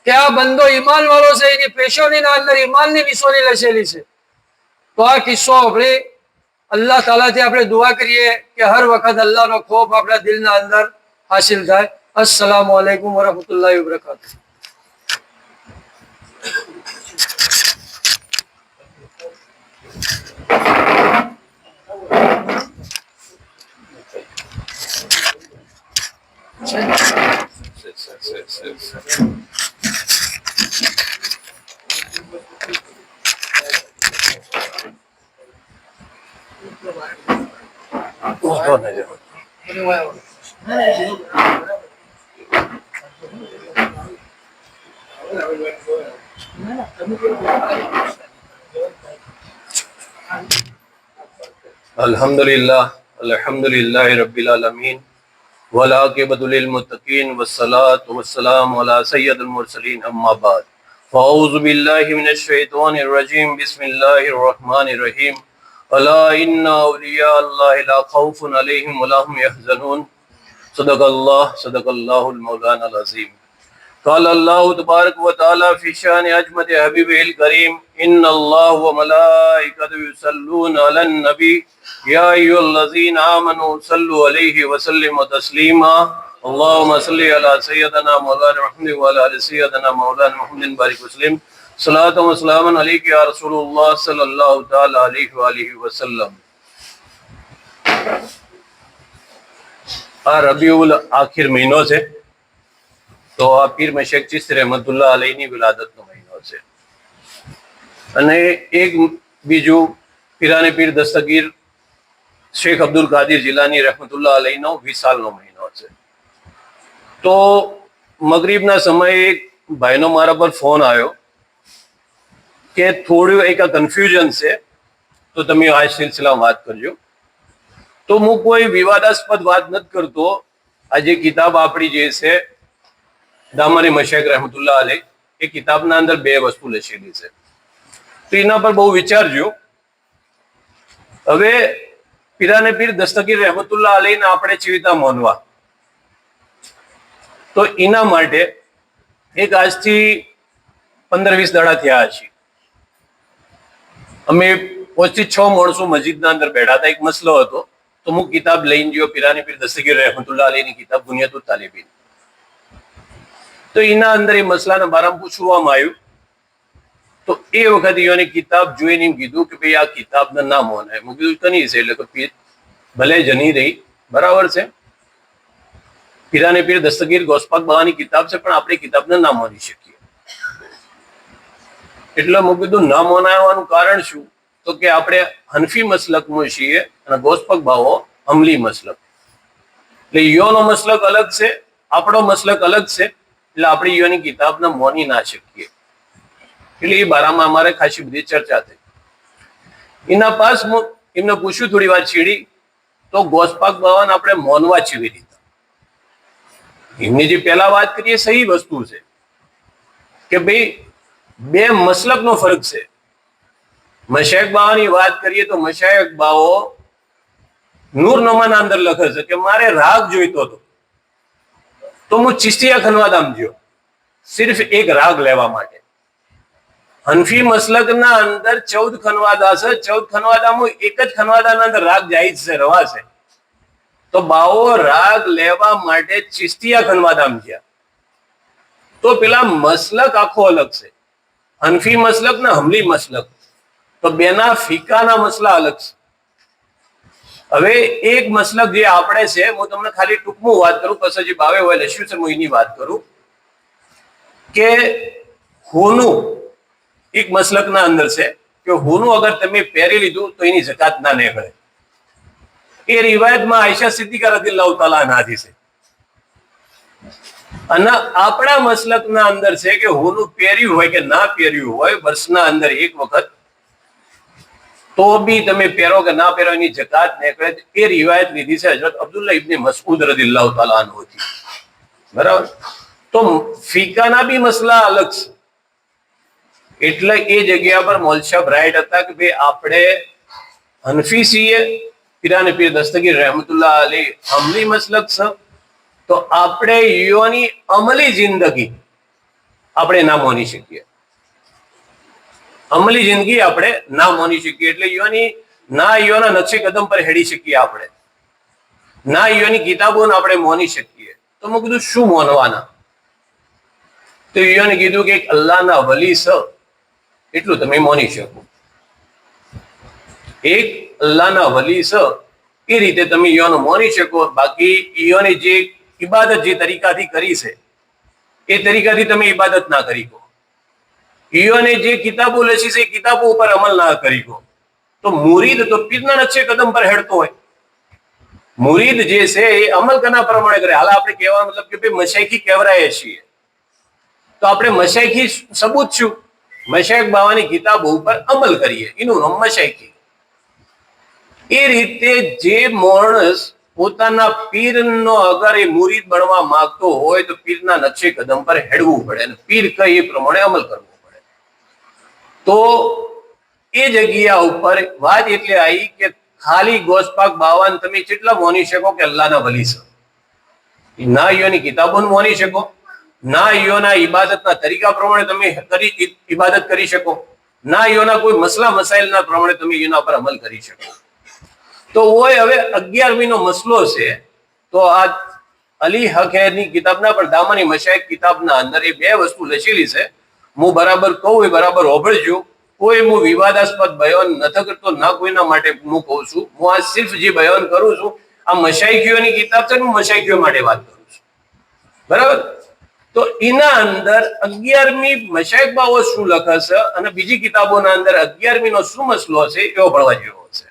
કે આ બંદો ઈમાન વાળો છે, એની પેશોનીના અંદર ઈમાનની નિશાની લખેલી છે। તો આ કિસ્સો આપણે અલ્લાહ તાલાથી આપણે દુઆ કરીએ કે હર વખત અલ્લાહનો ખોફ આપણા દિલના અંદર હાસિલ થાય। अस्सलामु अलैकुम वरहमतुल्लाहि वबरकातुहू। अल्हम्दुलिल्लाह अल्हम्दुलिल्लाहि रब्बिल आलमीन वल आक़िबतु लिल मुत्तक़ीन वस्सलातु वस्सलामु अला सय्यिदिल मुरसलीन अम्मा बाद फ़अऊज़ु बिल्लाहि मिनश शैतानिर रजीम बिस्मिल्लाहिर रहमानिर रहीम अला इन्ना औलिया अल्लाहि ला खौफुन अलैहिम वला हुम यहज़नून सदक़ल्लाहुल मौलानाल अज़ीम क़ाल अल्लाहु तबारक व तआला फ़ी शान अजमत हबीबिल करीम इन्नल्लाह व मलाइकतहु युसल्लूना अलन नबी या अय्युहल्लज़ीना आमनू सल्लु अलैहि व सल्लिमु तस्लीमा अल्लाहुम्मा सल्लि अला सय्यिदिना मौलाना मुहम्मद व अला आलि सय्यिदिना मौलाना मुहम्मद बारिक वसल्लिम सलातु व सलामुन अलैका या रसूलुल्लाह सल्लल्लाहु तआला अलैहि व आलिहि वसल्लम। आ रबीउल आखिर महीनो છે તો આ પીર મશેક ચિસ્તી રહેમતુલ્લાહ અલૈહીની વિલાદતનો મહિનો છે અને એક બીજું પીરાને પીર દસ્તગીર શેખ અબ્દુલ કાદિર જીલાની રહેમતુલ્લાહ અલૈહીનો વિસાલનો મહિનો છે। તો મગરીબના સમયે એક ભાઈનો મારા પર ફોન આવ્યો કે થોડું એક કન્ફ્યુઝન છે તો તમે આ સિલસિલામાં વાત કરજો। તો હું કોઈ વિવાદાસ્પદ વાત નથી કરતો। આ જે કિતાબ આપણી જે છે દામરી મશેક રહેમતુલ્લાહ અલૈહ એ કિતાબના અંદર બે વસ્તુ લખેલી છે તો એના પર બહુ વિચારજો। હવે પીરાને પીર દસ્તગીર રહેમતુલ્લાહ અલૈહીને આપણે ચીવિતા માનવા તો એના માટે એક આજથી 15-20 દાડા થયા છે અમે 5-6 માણસો મસ્જિદના અંદર બેઠા હતા। એક મસલો હતો તો હું કિતાબ લઈને ગયો પીરાને પીર દસ્તગીર રહેમતુલ્લાહ અલૈહીની કિતાબ બુનિયાતુત તાલિબીન। તો એના અંદર એ મસલાના બારામાં પૂછવામાં આવ્યું તો એ વખતે એને કિતાબ જોઈને એમ કીધું કે ભાઈ આ કિતાબના નામ હોના મેં કીધું કની છે એટલે કે ભલે જની રહી બરાબર છે પીરાને પીર દસ્તગીર ગોસપાક બાવાની કિતાબ છે પણ આપણે કિતાબના નામ હોની શકીએ એટલે મેં કીધું નામ હોનાવાનું કારણ શું તો કે આપણે હનફી મસલકમાં છીએ અને ગોસપાક બાવો અમલી મસલક એટલે ઈયોનો મસલક અલગ છે આપણો મસલક અલગ છે એટલે આપણે ઈયોની કિતાબના મોની ના શકીએ એટલે એ બારામાં અમારે ખાસી બધી ચર્ચા થઈ। એના પાસ એમને પૂછ્યું થોડી વાર છીડી તો ગોસપાક બાવાને આપણે મોનવા છીવી દીધા। એમની જે પહેલા વાત કરીએ સહી વસ્તુ છે કે ભાઈ બે મસલકનો ફરક છે। મશાયખ બાવાની વાત કરીએ તો મશાયખ બાવો નૂરનમાના અંદર લખે છે કે મારે રાગ જોઈતો હતો તો હું ચિશ્તિયા ખનવાદામ ગયો સિર્ફ એક રાગ લેવા માટે। હનફી મસલકના અંદર 14 ખનવાદા છે 14 ખનવાદામાં એક જ ખનવાદાના અંદર રાગ જાયઝ છે રવા છે તો બાવો રાગ લેવા માટે ચિશ્તિયા ખનવાદામ ગયા તો પેલા મસલક આખો અલગ છે હનફી મસલક ને હમલી મસલક તો બેના ફિકાના મસલા અલગ છે। હવે એક મસલક જે આપણે છે હું તમને ખાલી ટૂંકમાં વાત કરું પછી જે ભાવે હોય લસ્યું છે હું એની વાત કરું કે હોનું એક મસલકના અંદર છે કે હોનું અગર તમે પહેરી લીધું તો એની ઝકાત ના નીકળે। એ રિવાયતમાં આયશા સિદ્દીકા રદિયલ્લાહુ તાલા અન્હાથી છે અને આપણા મસલકના અંદર છે કે હોનું પહેર્યું હોય કે ના પહેર્યું હોય વર્ષના અંદર એક વખત તો બી તમે પહેરો કે ના પહેરો એની ઝકાત નીકળે। એ રિવાયત લીધી છે હજરત અબ્દુલ્લાહ ઇબ્ન મસઉદ રદિયલ્લાહુ તાલા અન્હુથી બરાબર। તો ફિકાના બી મસલા અલગ છે એટલે એ જગ્યા પર મૌલવી સાહેબ રાઈટ હતા કે ભાઈ આપણે હનફી છીએ પીરાને પીર દસ્તગીર રહેમતુલ્લાહ અલૈહ અમલી મસલક છે તો આપણે ઈયોની અમલી જિંદગી આપણે ના માની શકીએ। અમલી જિંદગી આપણે ના માની શકીએ એટલે ઈયોની ના ઈયોના નકશે કદમ પર હેડી શકીએ આપણે ના ઈયોની કિતાબોને આપણે માની શકીએ। તો મેં કીધું શું માનવાના તો ઈયોને કીધું કે એક અલ્લાહના વલી છે એટલું તમે માની શકો। એક અલ્લાહના વલી છે એ રીતે તમે ઈયોને માની શકો બાકી ઈયોની જે ઇબાદત જે તરીકાથી કરી છે એ તરીકાથી તમે ઇબાદત ના કરી શકો. ઈયોને જે કિતાબો લખી છે એ કિતાબો ઉપર અમલ ના કરી શકો. તો મુરીદ તો પીરના નકશે કદમ પર હેડતો હોય. મુરીદ જે છે એ અમલ કરના પ્રમાણે કરે. હાલ આપણે કહેવા મતલબ કે ભાઈ મશાઈખી કહેવરાય છીએ, તો આપણે મશાઈખી સબૂત છું, મશાઈખ બાવાની કિતાબો ઉપર અમલ કરીએ, એનું નામ મશાઈખી. એ રીતે જે માણસ પોતાના પીરનો અગર એ મુરીદ બનવા માંગતો હોય તો પીરના નકશે કદમ પર હેડવું પડે અને પીર કહે એ પ્રમાણે અમલ કરવો પડે. તો એ જગ્યા ઉપર વાત એટલે આવી કે ખાલી ગોસપાક બાવાને તમે કેટલા મોની શકો કે અલ્લાહના વલી છો? ના ઈયોની કિતાબોને મોની શકો, ના ઈયોના ઇબાદતના તરીકા પ્રમાણે તમે ઇબાદત કરી શકો, ના ઈયોના કોઈ મસલા મસાઇલના પ્રમાણે તમે એના પર અમલ કરી શકો. તો હોય હવે 11મીનો મસલો છે. તો આ અલી હકની કિતાબના પણ દામાની મશાઈખ કિતાબના અંદર એ બે વસ્તુ લખેલી છે. હું બરાબર કહું એ બરાબર હોભળજો. કોઈ હું વિવાદાસ્પદ બયાન નથી કરતો, ના કોઈના માટે હું કહું છું. હું આ સિર્ફ જે બયાન કરું છું આ મશાઈખીઓની કિતાબ છે, હું મશાઈખીઓ માટે વાત કરું છું. બરાબર? તો એના અંદર 11મી મશાઈખ બાવો શું લખે છે અને બીજી કિતાબોના અંદર 11મીનો શું મસલો છે એવો ભણવા જેવો છે.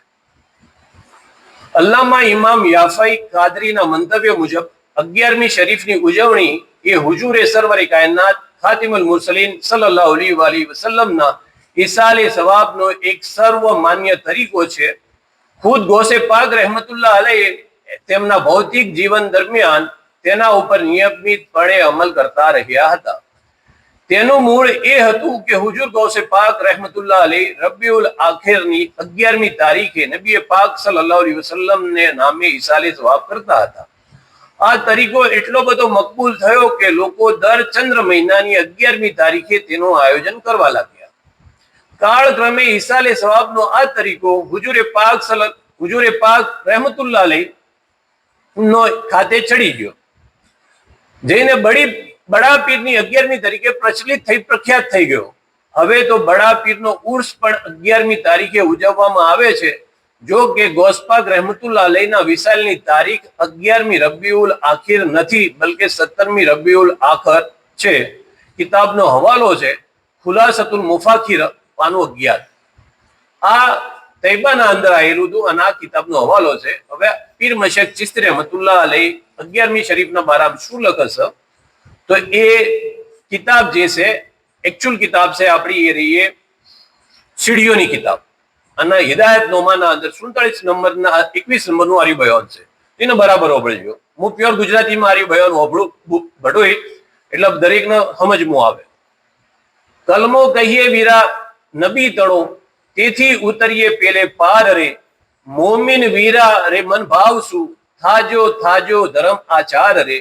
અલ્લામા ઇમામ યાફાઈ કાદરીના મંતવ્ય મુજબ 11મી શરીફની ઉજવણી એ હુજુરે સરવરે કાયનાત ખાતિમુલ મુરસલીન સલ્લલ્લાહુ અલૈહિ વસલ્લમના ઇસાલે સવાબનો એક સર્વમાન્ય તરીકો છે. ખુદ ગૌસે પાક રહેમતુલ્લાહ અલૈહ તેમના ભૌતિક જીવન દરમિયાન તેના ઉપર નિયમિતપણે અમલ કરતા રહ્યા હતા. તેનું મૂળ એ હતું કે હુજુર ગૌસે પાક રહેમતુલ્લાહ અલૈહ રબીઉલ આખિરની 11મી તારીખે નબી પાક સલ્લલ્લાહુ અલૈહિ વસલ્લમ ને નામે ઇસાલે સવાબ કરતા હતા. આ તરીકો એટલો બધો મકબૂલ થયો કે લોકો દર ચંદ્ર મહિનાની 11મી તારીખે તેનું આયોજન કરવા લાગ્યા. કાળક્રમે ઇસાલે સવાબનો આ તરીકો હુજુરે પાક રહેમતુલ્લાહ અલૈહ નો ખાતે ચડી ગયો, જઈને બડા પીરની 11મી તારીખે પ્રચલિત થઈ પ્રખ્યાત થઈ ગયો. હવે તો બડા પીરનો ઉર્સ પણ 11મી તારીખે ઉજવવામાં આવે છે. જો કે ગૌસપાક રહેમતુલ્લાહ અલૈહના વિસાલની તારીખ 11મી રબીઉલ આખિર નથી, બલકે 17મી રબીઉલ આખર છે. કિતાબનો હવાલો છે ખુલાસતુલ મુફાખિર પાનું 11. આ તૈબાના અંદર આવેલું હતું અને આ કિતાબનો હવાલો છે. હવે પીર મશેખ ચિશ્તી રહેમતુલ્લાહ અલૈહ 11મી શરીફના બારામાં શું લખે છે તો એ કિતાબ જે છે એકચ્યુઅલ કિતાબ છે આપણી એ રહી સીડીઓની કિતાબ અને હિદાયત નોમાના અંદર 47 નંબરના 21 નંબરનું આર્ય બયાન છે. એને બરાબર હોભળજો. હું પ્યોર ગુજરાતીમાં આર્ય બયાન હોભળું ભટોય એટલે દરેકને સમજમાં આવે. કલમો કહીએ વીરા નબી તણો તેથી ઉતરીએ પેલે પાર રે, મોમિન વીરા રે મન ભાવશું થાજો થાજો ધર્મ આચાર રે,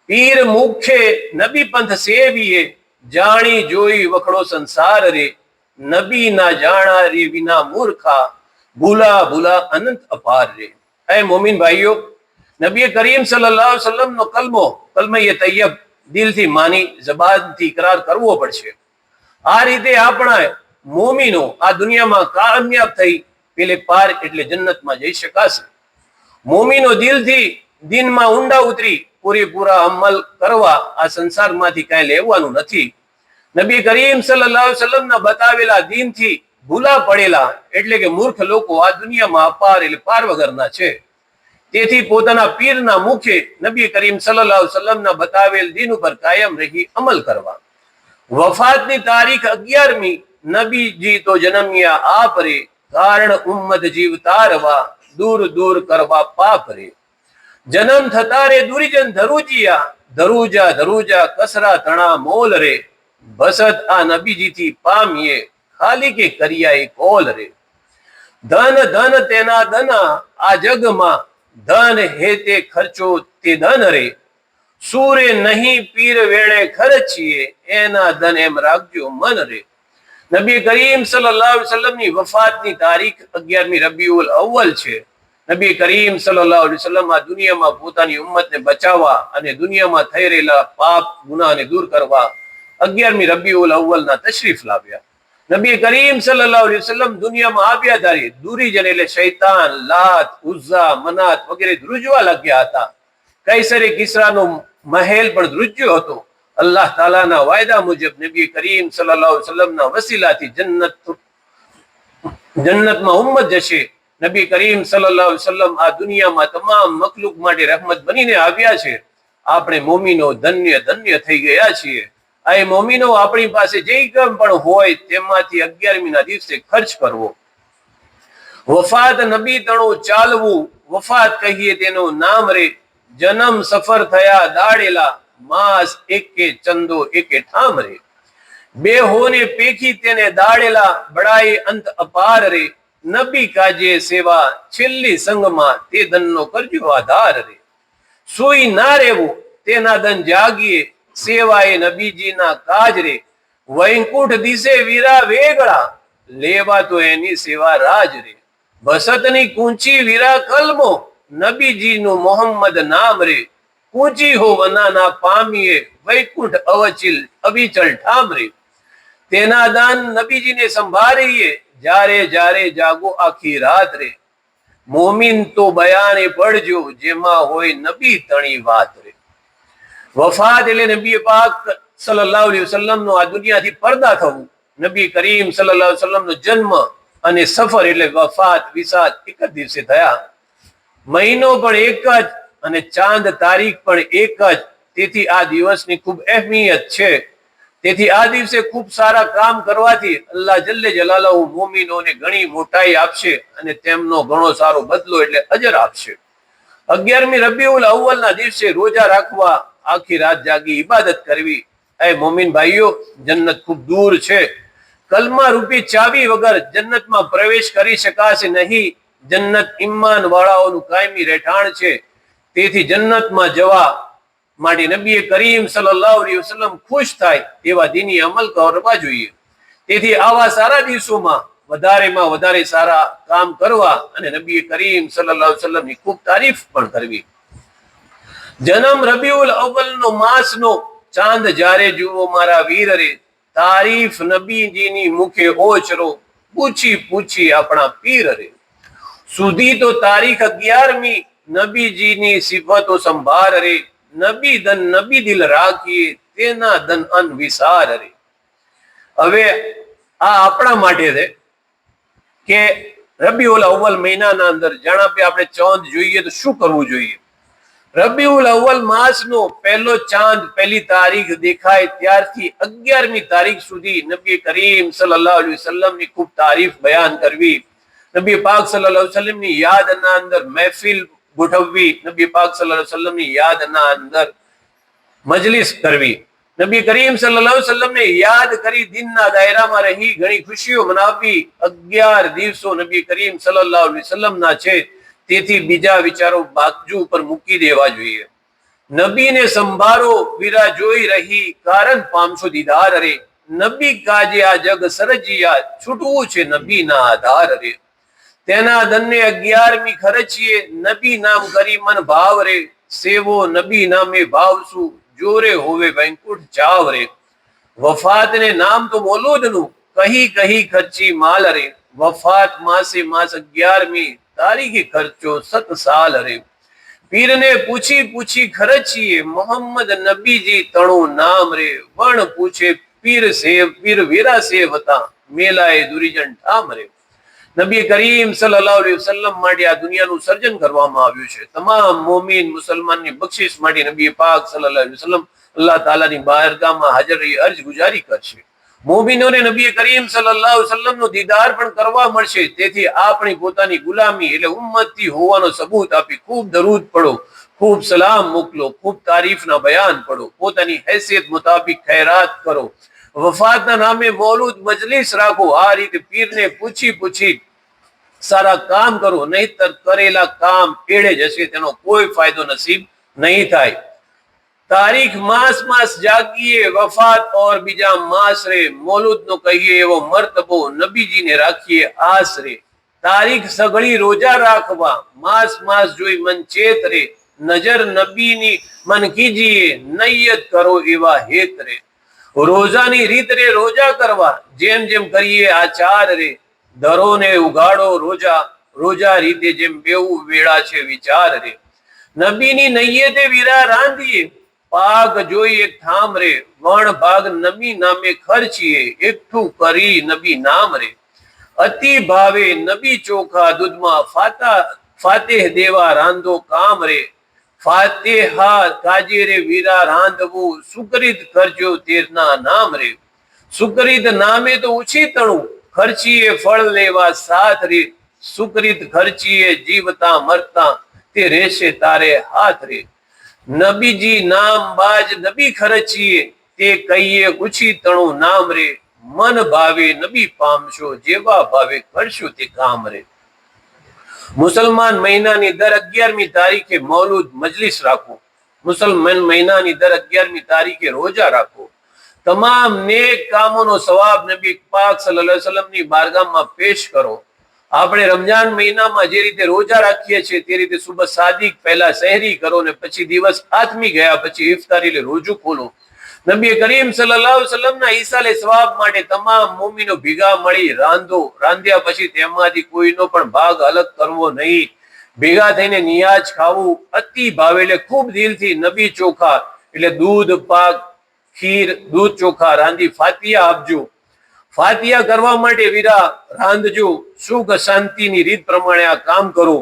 પીર મુખે નબી પંથ સેવીએ જાણી જોઈ વખડો સંસાર રે, નબી ના જાણા રે વિના મૂર્ખા ભૂલા ભૂલા અનંત અપાર રે. એ મોમિન ભાઈઓ, નબી કરીમ સલ્લલ્લાહુ અલૈહિ વસલ્લમ નો કલમો એ તૈયબ દિલથી માની જબાનથી ઇકરાર કરવો પડશે. આ રીતે આપણા મોમીનો આ દુનિયામાં કામયાબ થઈ પેલે પાર એટલે જન્નતમાં જઈ શકાશે. મોમીનો દિલથી દિનમાં ઊંડા ઉતરી પૂરેપૂરા અમલ કરવા આ સંસારમાંથી કાંઈ લેવાનું નથી. નબી કરીમ સલ્લલ્લાહુ અલૈહિ વસલ્લમના બતાવેલા દીનથી ભૂલા પડેલા એટલે કે મૂર્ખ લોકો આ દુનિયામાં અપાર એટલે પાર વગરના છે. તેથી પોતાના પીરના મુખે નબી કરીમ સલ્લલ્લાહુ અલૈહિ વસલ્લમના બતાવેલ દીન ઉપર કાયમ રહી અમલ કરવા. વફાતની તારીખ 11મી નબીજી તો જન્મ્યા આપ રે, કારણ ઉમ્મત જીવતા રવા દૂર દૂર કરવા પાપ રે. જન્મ થતા રે દુરીજન ધરુજિયા, ધરુજા ધરુજા કસરા તણા મોલ રે, બસત આ નબીજીથી પામીએ ખાલી કે કરિયાએ કોલ રે. ધન ધન તેના દના આ જગમાં, ધન હે તે ખર્ચો તે ધન રે, સૂરે નહીં પીર વેણે ખર્ચીએ એના ધન એમ રાખજો મન રે. નબી કરીમ સલ્લલ્લાહુ અલૈહિ વસલ્લમની વફાતની તારીખ 11મી રબીઉલ અવ્વલ છે. નબી કરીમ સલ્લલ્લાહુ અલૈહિ વસલ્લમ આ દુનિયામાં પોતાની ઉમ્મતને બચાવવા અને દુનિયામાં થઈ રહેલા પાપ ગુનાહને દૂર કરવા 11મી રબીઉલ અવ્વલના તશરીફ લાવ્યા. નબી કરીમ સલ્લલ્લાહુ અલૈહિ વસલ્લમ દુનિયામાં આવ્યા ત્યારે દુરીજન એટલે શૈતાન, લાત, ઉઝ્ઝા, મનાત વગેરે ધ્રુજવા લાગ્યા હતા. કૈસરે કિસરાનો મહેલ પણ ધ્રુજ્યો હતો. અલ્લાહ તાલાના વાયદા મુજબ નબી કરીમ સલ્લલ્લાહુ અલૈહિ વસલ્લમના વસીલાથી જન્નતમાં ઉમ્મત જશે. નબી કરીમ સલ્લલ્લાહુ અલૈહિ વસલ્લમ આ દુનિયામાં તમામ મખલુક માટે રહેમત બનીને આવ્યા છે. આપણે મોમીનો ધન્ય ધન્ય થઈ ગયા છીએ. આ મોમીનો આપણી પાસે જે કંઈ પણ હોય તેમાંથી 11મી ના દિવસે ખર્ચ કરવો. વફાત નબી તણો ચાલવું, વફાત કહીએ તેનું નામ રે. જન્મ સફર થયા દાડેલા, માસ એકે ચંદો એકે ઠામ રે. બે હોને પેખી તેને દાડેલા, બડાઈ અંત અપાર રે. નબી કાજે સેવા છેલ્લી સંગમાં, તે દનનો કરજો આધાર રે. સુઈ ના રહેવું તેના દન જાગીએ, સેવાએ નબીજીના કાજ રે. વૈકુંઠ દિશે વીરા વેગળા, લેવા તો એની સેવા રાજ રે. બસતની કૂંચી વીરા કલમો, નબીજીનું મોહમ્મદ નામ રે. કૂંચી હો વનાના પામીએ, વૈકુંઠ અવચિલ અવિચલ ઠામ રે. તેના દાન નબીજીને સંભાળીએ, જ્યારે જ્યારે જાગો આખી રાત રે. મોમિન તો બયાને પડજો, જેમાં હોય નબી તણી વાત રે. વફાત એટલે નબી પાક સલ્લલ્લાહુ અલૈહિ વસલ્લમનો આ દુનિયાથી પડદા થવું. નબી કરીમ સલ્લલ્લાહુ અલૈહિ વસલ્લમનો જન્મ અને સફર એટલે વફાત વિસાત એક જ દિવસે થયા. મહિનો પણ એક જ અને ચાંદ તારીખ પણ એક જ. તેથી આ દિવસની ખૂબ અહેમિયત છે. તેથી આ દિવસે ખૂબ સારા કામ કરવાથી અલ્લાહ જલ્લે જલાલહુ મોમિનોને ઘણી મોટાઈ આપશે અને તેમનો ઘણો સારો બદલો એટલે અજર આપશે. 11મી રબીઉલ અવ્વલના દિવસે રોજા રાખવા, આખી રાત જાગી ઇબાદત કરવી. એ મોમિન ભાઈઓ, જન્નત ખૂબ દૂર છે. કલમા રૂપી ચાવી વગર જન્નતમાં પ્રવેશ કરી શકાશે નહીં. જન્નત ઈમાન વાળાઓનું કાયમી રહેઠાણ છે. તેથી જન્નતમાં જવા માટે નબી કરીમ સલ્લલ્લાહુ અલૈહિ વસલ્લમ ખુશ થાય એવા દીની અમલ કરવા જોઈએ. તેથી આવા સારા દિવસોમાં વધારેમાં વધારે સારા કામ કરવા અને નબી કરીમ સલ્લલ્લાહુ અલૈહિ વસલ્લમની ખૂબ તારીફ પણ કરવી. જન્મ રબીઉલ અવ્વલનો માસનો, ચાંદ જ્યારે જુઓ મારા વીર રે. તારીફ નબીજીની મુખે ઓચરો, પૂછી પૂછી આપણા પીર રે. સુધી તો તારીખ 11મી, નબીજીની સિફતો સંભાર રે. નબી દન નબી દિલ રાખીએ, તેના દન અનવિસાર રે. હવે આ આપણા માટે છે કે રબીઉલ અવ્વલ મહિનાના અંદર જાણે આપણે ચાંદ જોઈએ તો શું કરવું જોઈએ. રબીઉલ અવ્વલ માસનો પહેલો ચાંદ પહેલી તારીખ દેખાય ત્યારથી 11મી તારીખ સુધી નબી કરીમ સલ્લલ્લાહુ અલૈહિ વસલ્લમની ખૂબ તારીફ બયાન કરવી. નબી પાક સલ્લલ્લાહુ અલૈહિ વસલ્લમની યાદના અંદર મહેફિલ ગોઠવવી. નબી પાક સલ્લલ્લાહુ અલૈહિ વસલ્લમની યાદના અંદર મજલિસ કરવી. નબી કરીમ સલ્લલ્લાહુ અલૈહિ વસલ્લમને યાદ કરી દિનના દાયરામાં રહી ઘણી ખુશીઓ મનાવવી. 11 દિવસો નબી કરીમ સલ્લલ્લાહુ અલૈહિ વસલ્લમના છે. તેથી બીજા વિચારો બાજુ ઉપર મૂકી દેવા જોઈએ. નબીને સંભાળો વીરા જોઈ રહી, કારણ પામશો દીદાર રે. નબી કાજે આ જગ સરજિયા, છૂટવું છે નબીના આધાર રે. તેના દનને 11મી ખર્ચીએ, નબી નામ કરી મન ભાવ રે. સેવો નબી નામે ભાવશું, જોરે હોવે વૈકુંઠ ચાવ રે. વફાતને નામ તો મોલુદનું, કહી કહી ખર્ચી માલ રે. વફાત માસે માસ 11મી તારીખે ખર્ચો 7 સાલ રે. પીરને પૂછી પૂછી ખર્ચીએ, મોહમ્મદ નબીજી તણું નામ રે. વણ પૂછે પીર સેવ, પીર વીરા સેવતા, મેલાએ દુરીજન ઠામ રે. નબી કરીમ સલ્લલ્લાહુ અલૈહિ વસલ્લમ માટે આ દુનિયાનું સર્જન કરવામાં આવ્યું છે. તમામ મોમીન મુસલમાનની બક્ષિસ માટે નબી પાક સલ્લલ્લાહુ અલૈહિ વસલ્લમ અલ્લાહ તાલાની બારગાહમાં હાજર રહી અર્જ ગુજારી કરશે. મોમીનોને નબી કરીમ સલ્લલ્લાહુ અલૈહિ વસલ્લમનો દીદાર પણ કરવા મળશે. તેથી આપણી પોતાની ગુલામી એટલે ઉમ્મતી હોવાનો સબૂત આપી ખૂબ દરૂદ પડો, ખૂબ સલામ મોકલો, ખૂબ તારીફના બયાન પડો, પોતાની હેસિયત મુતાબિક ખૈરાત કરો, વફાતના નામે મૌલૂદ મજલિસ રાખો. આ રીતે પીરને પૂછી પૂછી સારા કામ કરો, નહીતર કરેલા કામ એળે જશે, તેનો કોઈ ફાયદો નસીબ નહીં થાય. તારીખ માસ માસ જાગીએ, વફાત और બીજા માસ રે. મૌલૂદ નો કહીએ એવો મર્તબો, નબીજીને રાખીએ આશરે. તારીખ સગળી રોજા રાખવા, માસ માસ જોઈ મન ચેત રે. નજર નબીની મન કીજીએ, નૈયત કરો એવા હેત રે. રોજાની રીત રે રોજા કરવા, જેમ જેમ કરીએ આચાર રે. ધરોને ઉગાડો રોજા, રોજા રીતે જેમ બેવું વેળા છે વિચાર રે. નબીની નૈયતે વીરા રાંધીએ, પાક જોઈ એક ઠામ રે, વણ ભાગ નબી નામે ખર્ચીએ, એકઠું કરી નબી નામ રે. અતિ ભાવે નબી ચોખા દૂધમાં, ફાતેહ દેવા રાંધો કામ રે. ફાતેહા કાજે રે વીરા રાંધવું, સુકરિત કરજો તેરના નામ રે. સુકરિત નામે તો ઉછી તણું, ખર્ચીએ ફળ લેવા સાથ રે. સુકરિત ખર્ચીએ જીવતા મરતા, તે રહેશે તારે હાથ રે. નબીજી નામ બાજ નબી ખર્ચીએ, તે કહીએ ઉછી તણું નામ રે. મન ભાવે નબી પામશો, જેવા ભાવે કરશો તે કામ રે. મુસલમાન મહિનાની દર 11મી તારીખે મૌલુદ મજલિસ રાખો. મુસલમાન મહિનાની દર 11મી તારીખે રોજા રાખો. તમામ નેક કામોનો સવાબ નબી પાક સલ્લલ્લાહુ અલૈહિ વસલ્લમની બારગાહમાં પેશ કરો. આપણે રમજાન મહિનામાં જે રીતે રોજા રાખીએ છીએ તે રીતે સુબહ સાદિક પહેલા સહેરી કરો ને પછી દિવસ આથમી ગયા પછી ઇફતારી એટલે રોજુ ખોલો. નબી કરીમ સલ્લલ્લાહુ અલૈહિ વસલ્લમના ઈસાલે સવાબ માટે તમામ મોમીનો ભેગા મળી રાંધો. રાંધ્યા પછી તેમાંથી કોઈનો પણ ભાગ અલગ કરવો નહીં. ભેગા થઈને નિયાજ ખાવું. અતિ ભાવે એટલે ખૂબ દિલથી નબી ચોખા એટલે દૂધ પાક ખીર દૂધ ચોખા રાંધી ફાતિયા આપજો. ફાતિયા કરવા માટે વીરા રાંધજો. સુખ શાંતિની રીત પ્રમાણે આ કામ કરો.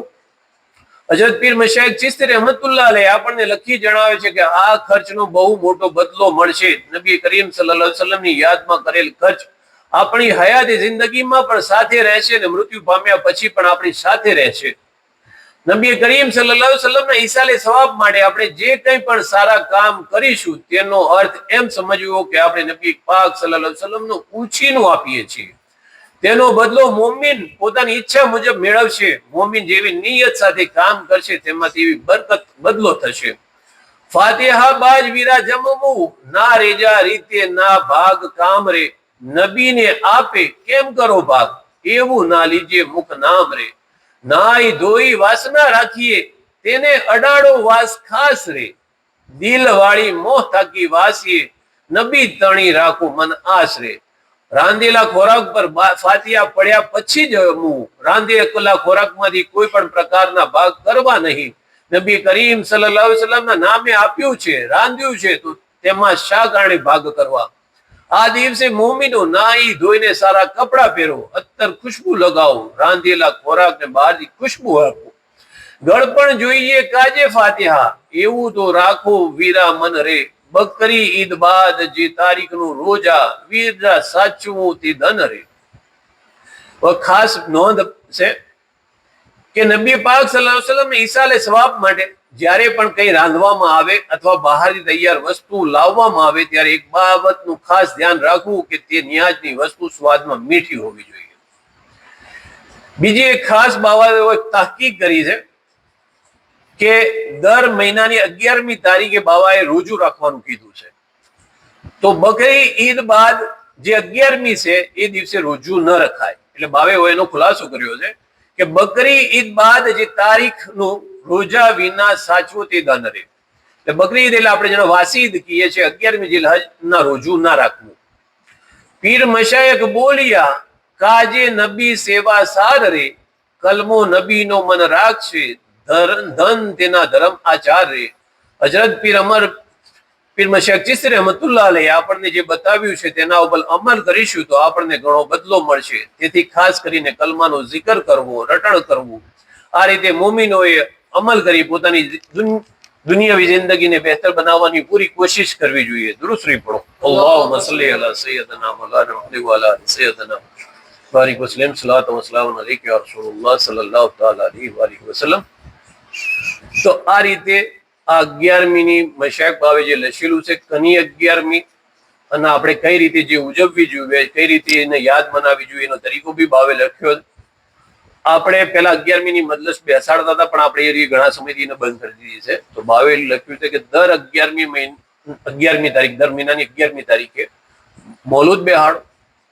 હજરત પીર મશાઈખ ચિશ્તી રહેમતુલ્લાહ અલૈહ આપણને લખી જણાવે છે કે આ ખર્ચનો બહુ મોટો બદલો મળશે. નબી કરીમ સલ્લલ્લાહુ અલૈહિ વસલ્લમની યાદમાં કરેલ ખર્ચ આપણી હયાતી જિંદગીમાં પણ સાથે રહેશે અને મૃત્યુ પામ્યા પછી પણ આપણી સાથે રહેશે. નબી કરીમ સલ્લલ્લાહુ અલૈહિ વસલ્લમના ઈસાલે સવાબ માટે આપણે જે કંઈ પણ સારા કામ કરીશું તેનો અર્થ એમ સમજવો કે આપણે નબી પાક સલ્લલ્લાહુ અલૈહિ વસલ્લમનું ઉછીનું આપીએ છીએ. તેનો બદલો મોમિન પોતાની ઈચ્છા મુજબ મેળવશે. મોમિન જેવી નિયત સાથે કામ કરશે તેમાંથી એવી બરકત બદલો થશે. ફાતિહા બાજ વીરા જમવું, ના રેજા રીતે ના ભાગ કામ રે. નબીને આપે કેમ કરો ભાગ, એવું ના લીજે મુખ નામ રે. નાઈ ધોઈ વાસના રાખીએ, તેને અડાડો વાસ ખાસ રે. દિલ વાળી મોહ થાકી વાસીએ, નબી તણી રાખો મન આશરે. રાંધેલા ખોરાક પર ફાતિયા પડ્યા પછી જ જમવું. રાંધેલા ખોરાકમાંથી કોઈ પણ પ્રકારના ભાગ કરવા નહીં. નબી કરીમ સલ્લલ્લાહુ અલૈહિ વસલ્લમના નામે આપ્યું છે, રાંધ્યું છે, તો તેમાં શા કારણે ભાગ કરવા. આ દિવસે મોમીનો નાઈ ધોઈને સારા કપડા પહેરો, અત્તર ખુશ્બુ લગાવો, રાંધેલા ખોરાકને બહારથી ખુશ્બુ આપો. ગળપણ જોઈએ કાજે ફાતિહા, એવું તો રાખો વીરા મન રે. બકરી ઈદ બાદ જે તારીખનું રોજા, વીરા સાચવું તે ધન રે. ખાસ નોંધ છે કે નબી પાક સલ્લલ્લાહુ અલૈહિ વસલ્લમ ઈસાલે સવાબ માટે જ્યારે પણ કંઈ રાંધવામાં આવે અથવા બહારથી તૈયાર વસ્તુ લાવવામાં આવે ત્યારે એક બાબતનું ખાસ ધ્યાન રાખવું કે તે નિયાજની વસ્તુ સ્વાદમાં મીઠી હોવી જોઈએ. બીજી એક ખાસ બાબત તહકીક કરી છે કે દર મહિનાની 11મી તારીખે બાવાએ રોજુ રાખવાનું કીધું છે. તો બકરી ઈદ બાદ જે 11મી છે એ દિવસે રોજુ ન રખાય. એટલે બાવે એનો ખુલાસો કર્યો છે કે બકરી ઈદ બાદ જે તારીખનું રોજા વિના સાચવો તે ધન રે. એટલે બકરી ઈદ એટલે આપણે જેને વાસી ઈદ કહીએ છીએ 11મી જિલહજ ના રોજુ ના રાખવું. પીર મશાયખ બોલ્યા કાજે નબી સેવા સાર રે. કલમો નબીનો મન રાખશે, ધન તેના ધર્મ આચાર રે. હજરત પીર મશાઈખ ચિશ્તી રહેમતુલ્લાહ અલૈહ આપણને જે બતાવ્યું છે તેના ઉપર અમલ કરીશું તો આપણને ઘણો બદલો મળશે. તેથી ખાસ કરીને કલમાનો zikr કરવો, રટણ કરવું, આ રીતે મોમિનોએ અમલ કરી પોતાની દુનિયાવી જિંદગીને બહેતર બનાવવાની પૂરી કોશિશ કરવી જોઈએ. દુરુસ્ત પઢો. અલ્લાહુમ્મા સલ્લી અલા સય્યદના મૌલાના મુહમ્મદ વ અલા સય્યદના બારિક વસલ્લમ સલાતો વ સલામુ અલૈકા યા રસૂલુલ્લાહ સલ્લલ્લાહુ તઆલા અલૈહિ વસલ્લમ. તો આ રીતે આ 11મીની મશાઈખ ભાવે જે લખેલું છે કની 11મી, અને આપણે કઈ રીતે જે ઉજવવી જોઈએ, કઈ રીતે એને યાદ મનાવી જોઈએ એનો તરીકો બી ભાવે લખ્યો. આપણે પેલા 11મીની મજલિસ બેસાડતા હતા પણ આપણે એ ઘણા સમયથી એને બંધ કરી દીધી છે. તો ભાવે લખ્યું છે કે દર 11મી તારીખ, દર મહિનાની 11મી તારીખે મૌલુદ બેહાડો.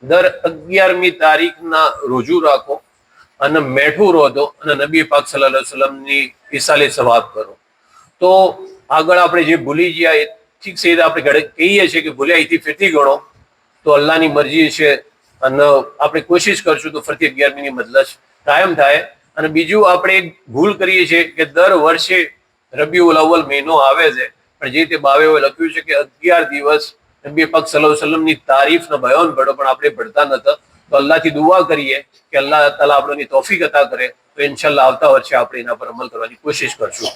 દર 11મી તારીખના રોજુ રાખો અને મેઠું રોધો અને નબી પાક સલ્લલ્લાહુ અલૈહિ વસલ્લમની ઈસાલે સવાબ કરો. તો આગળ આપણે જે ભૂલી ગયા એ ઠીક છે, આપણે ઘરે કહીએ છીએ કે ભૂલ્યા એથી ફેરથી ગણો તો અલ્લાહની મરજી છે અને આપણે કોશિશ કરશું તો ફરતી 11મીની મજલિસ કાયમ થાય. અને બીજું આપણે એક ભૂલ કરીએ છીએ કે દર વર્ષે રબીઉલ અવ્વલ મહિનો આવે છે પણ જે રીતે બાવેઓએ લખ્યું છે કે 11 દિવસ નબી પાક સલ્લલ્લાહુ અલૈહિ વસલ્લમની તારીફનો બયાન પડ્યો, પણ આપણે પડતા નતા. તો અલ્લાહથી દુઆ કરીએ કે અલ્લાહ તાલા આપણને તૌફીક અતા કરે. તો ઇન્શાલ્લાહ આવતા વર્ષે આપણે એના પર અમલ કરવાની કોશિશ કરશું.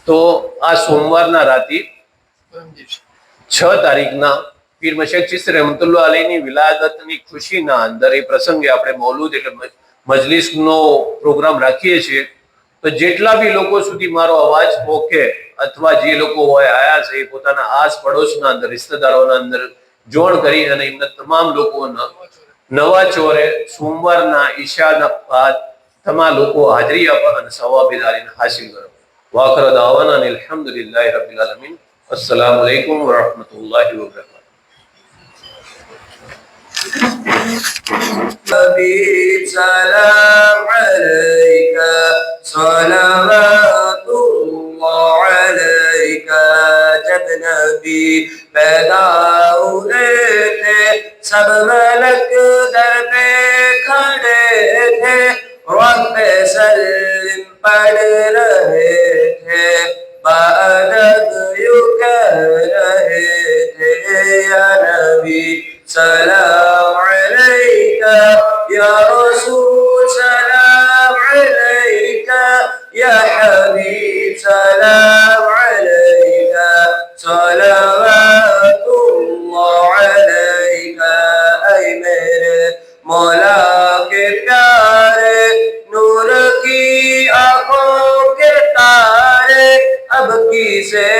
તો આ સોમવારના રાતે 6 તારીખના પીર મશેખ ચિશ્તી રહેમતુલ્લાહ અલૈહની વિલાદતની ખુશીના અંદર એ પ્રસંગે આપણે મૌલૂદ એટલે મજલિસનો પ્રોગ્રામ રાખીએ છીએ. તો જેટલા બી લોકો સુધી મારો અવાજ પહોંચે અથવા જે લોકો હોય આયા છે, પોતાના આસ પડોશના અંદર, રિશ્તેદારોના અંદર જોડ કરી અને એમના તમામ લોકોના નવા ચોરે સોમવારના ઈશાના બાદ તમામ લોકો હાજરી આપવા અને સવાબેદારીને હાસિલ કરો. વાખર દાવાના અલ્હમ્દુલિલ્લાહી રબ્બિલ આલમીન. અસ્સલામુ અલૈકુમ વરહમતુલ્લાહિ વબરકાતુહુ. حبيب سلام عليك صلوات الله عليك جب نبی پیدا ہوئے تھے سب ملک در پہ کھڑے تھے رب سلم پڑھ رہے تھے بعدد یوں کہہ رہے تھے یا نبی سلام علیکہ یا رسول سلام علیکہ یا حبیب سلام علیکہ صلوات اللہ علیکہ. اے میرے مولا کے پیارے نور کی آنکھوں کے تارے اب کسے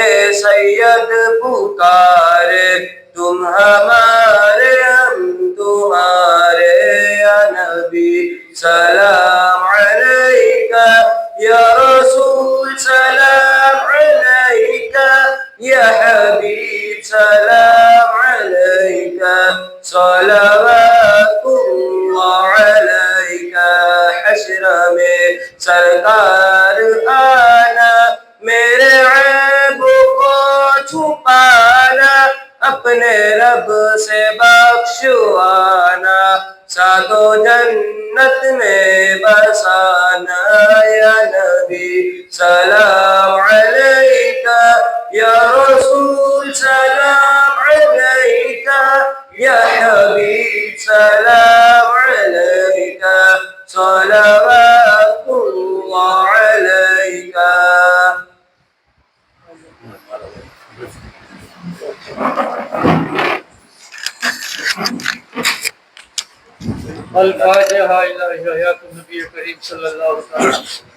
سید پکارے تم ہمارے ہم تمہارے یا نبی سلام علیکہ یا رسول سلام علیکہ یا حبیب سلام علیکہ صلوات اللہ علیکہ. حشر میں سرکار آنا میرے عیب کو چھپانا اپنے رب سے بخشوانا ساتوں جنت میں بسانا یا نبی سلام علیکہ یا رسول سلام علیکہ یا حبیب سلام علیکہ صلوات اللہ علیکہ. الفاتحہ الی حیات النبی کریم صلی اللہ علیہ وسلم.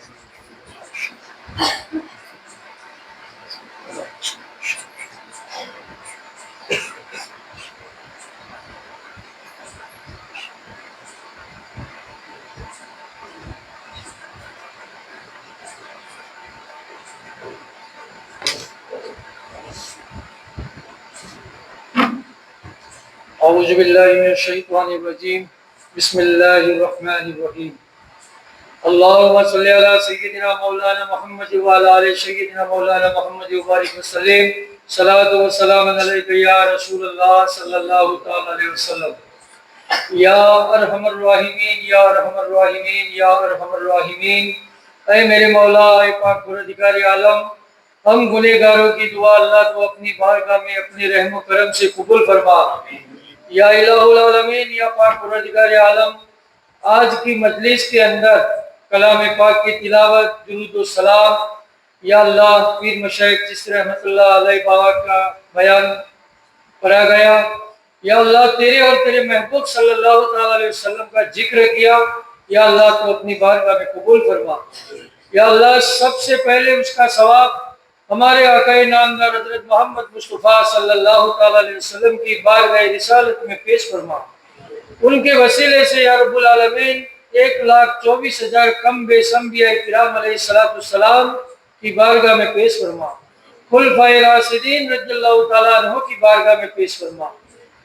اعوذ باللہ من الشیطان الرجیم بسم اللہ الرحمن الرحیم. اللہم صلی علی سیدنا مولانا محمد وعلی آل سیدنا مولانا محمد وبارک وسلم. صلاۃ و سلام علیک یا رسول اللہ صلی اللہ تعالی علیہ وسلم. یا ارحم الراحمین یا ارحم الراحمین یا ارحم الراحمین. اے میرے مولا، اے پاک پروردگار عالم، ہم گنہگاروں کی دعا اللہ تو اپنی بارگاہ میں اپنے رحم و کرم سے قبول فرما. یا الہ العالمین، یا پاک پروردگار عالم، آج کی مجلس کے اندر کلام پاک کی تلاوت، درود و سلام، یا اللہ پیر مشائخ چشتی رحمت اللہ علیہ بابا کا بیان پڑھا گیا. یا اللہ تیرے اور تیرے محبوب صلی اللہ تعالی علیہ وسلم کا ذکر کیا. یا اللہ تو اپنی بارگاہ میں قبول فرما. یا اللہ سب سے پہلے اس کا ثواب ہمارے آقا نامدار حضرت محمد مصطفیٰ صلی اللہ تعالی علیہ وسلم کی بارگاہ رسالت میں پیش فرما. ان کے وسیلے سے یا رب العالمین 1,24,000 کم بے انبیاء کرام علیہ السلام کی بارگاہ میں پیش فرما. خلفائے راشدین رضی اللہ تعالیٰ عنہ کی بارگاہ میں پیش فرما.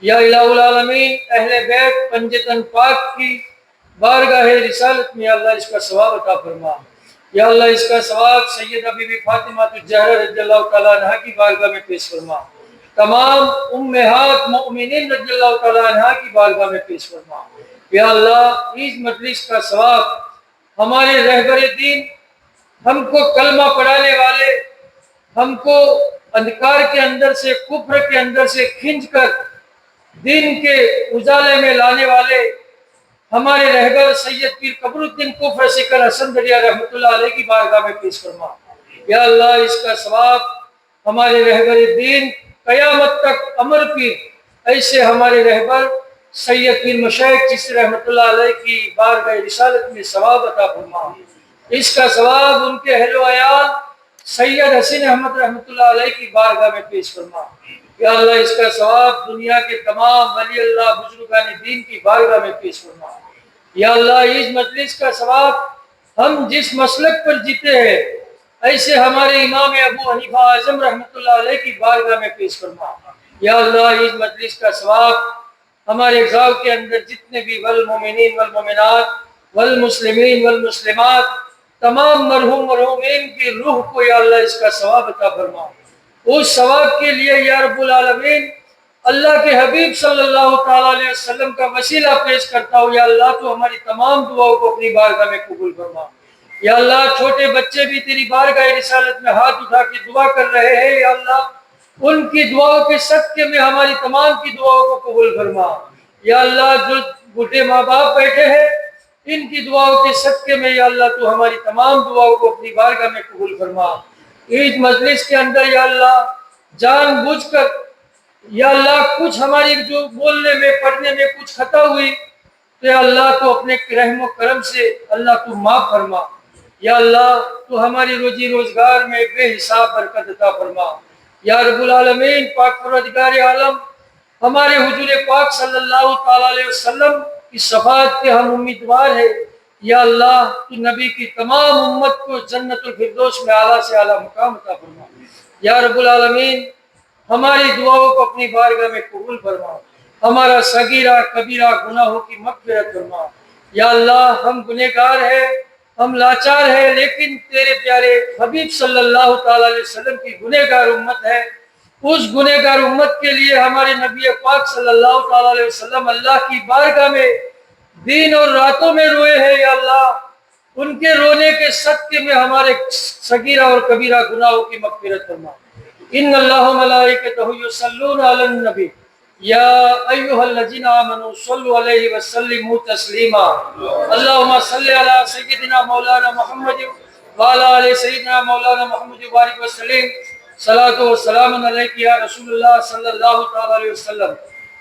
یا الہ العالمین اہل بیت پنجتن پاک کی بارگاہ رسالت میں اللہ اس کا ثواب عطا فرما. یا اللہ اس کا ثواب سیدہ بی بی فاطمہ الزہرا رضی اللہ تعالیٰ عنہ کی بارگاہ میں پیش فرما. تمام امہات مؤمنین رضی اللہ تعالیٰ عنہ کی بارگاہ میں پیش فرما. یا اللہ اس مجلس کا ثواب ہمارے رہبر دین ہم کو کلمہ پڑھانے والے، ہم کو اندھکار کے اندر سے، کفر کے اندر سے کھینچ کر دین کے اجالے میں لانے والے ہمارے رہبر سید پیر قمر الدین کفر سکر حسن دریا رحمۃ اللہ علیہ کی بارگاہ میں پیش فرما۔ یا اللہ اس کا ثواب ہمارے رہبر دین قیامت تک امر پیر ایسے ہمارے رہبر سید پیر مشائخ چشتی رحمۃ اللہ علیہ کی بارگاہ رسالت میں ثواب عطا فرما۔ اس کا ثواب ان کے اہل و عیال سید حسین احمد رحمۃ اللہ علیہ کی بارگاہ میں پیش فرما۔ یا اللہ اس کا ثواب دنیا کے تمام ولی اللہ بزرگان دین کی بارگاہ میں پیش فرما۔ یا اللہ اس مجلس کا ثواب ہم جس مسلک پر جیتے ہیں ایسے ہمارے امام ابو حنیفہ اعظم رحمۃ اللہ علیہ کی بارگاہ میں پیش فرما۔ یا اللہ اس مجلس کا ثواب ہمارے گاؤں کے اندر جتنے بھی والمومنین والمومنات والمسلمین والمسلمات تمام مرحوم مرحومین کی روح کو یا اللہ اس کا ثواب عطا فرما۔ اس ثواب کے لیے یا رب العالمین اللہ کے حبیب صلی اللہ تعالیٰ علیہ وسلم کا وسیلہ پیش کرتا ہوں۔ یا اللہ تو ہماری تمام دعاؤں کو اپنی بارگاہ میں قبول فرما۔ یا اللہ چھوٹے بچے بھی تیری بارگاہ رسالت میں ہاتھ اٹھا کے دعا کر رہے ہیں، یا اللہ ان کی دعاؤں کے صدقے میں ہماری تمام کی دعاؤں کو قبول فرما۔ یا اللہ جو بوڑھے ماں باپ بیٹھے ہیں ان کی دعاؤں کے صدقے میں یا اللہ تو ہماری تمام دعاؤں کو اپنی بارگاہ میں قبول فرما۔ عید مجلس کے اندر یا اللہ جان بوجھ کر یا اللہ کچھ ہماری جو بولنے میں پڑھنے میں کچھ خطا ہوئی تو یا اللہ تو اپنے رحم و کرم سے اللہ تو معاف فرما۔ یا اللہ تو ہماری روزی روزگار میں بے حساب برکت عطا فرما۔ یا رب العالمین پاک پروردگار عالم ہمارے حضور پاک صلی اللہ تعالیٰ علیہ وسلم کی شفاعت کے ہم امیدوار ہیں۔ یا اللہ تو نبی کی تمام امت کو جنت الفردوس میں اعلیٰ سے اعلیٰ مقام عطا فرما۔ یا رب العالمین ہماری دعاؤں کو اپنی بارگاہ میں قبول فرما۔ ہمارا صغیرہ کبیرہ گناہوں کی مغفرت فرما۔ یا اللہ ہم گنہگار ہیں، ہم لاچار ہیں، لیکن تیرے پیارے حبیب صلی اللہ تعالیٰ علیہ وسلم کی گنہگار امت ہے۔ اس گنہگار امت کے لیے ہمارے نبی پاک صلی اللہ تعالیٰ علیہ وسلم اللہ کی بارگاہ میں دن اور راتوں میں روئے ہیں۔ یا اللہ ان کے رونے کے صدقے میں ہمارے صغیرہ اور کبیرہ گناہوں کی مغفرت فرما۔ ان اللہ و ملائکتہ یصلون علی النبی یا ایھا الذین آمنوا صلوا علیہ وسلموا تسلیما۔ اللہم صل علی سیدنا مولانا محمد وعلی آل سیدنا مولانا محمد وبارک وسلم۔ صلاۃ و سلام علیک یا رسول اللہ صلی اللہ تعالی علیہ وسلم۔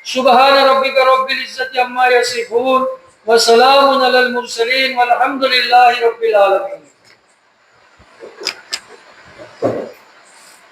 سبحان ربک رب العزت عما یصفون وسلام علی المرسلین والحمد للہ رب العالمین۔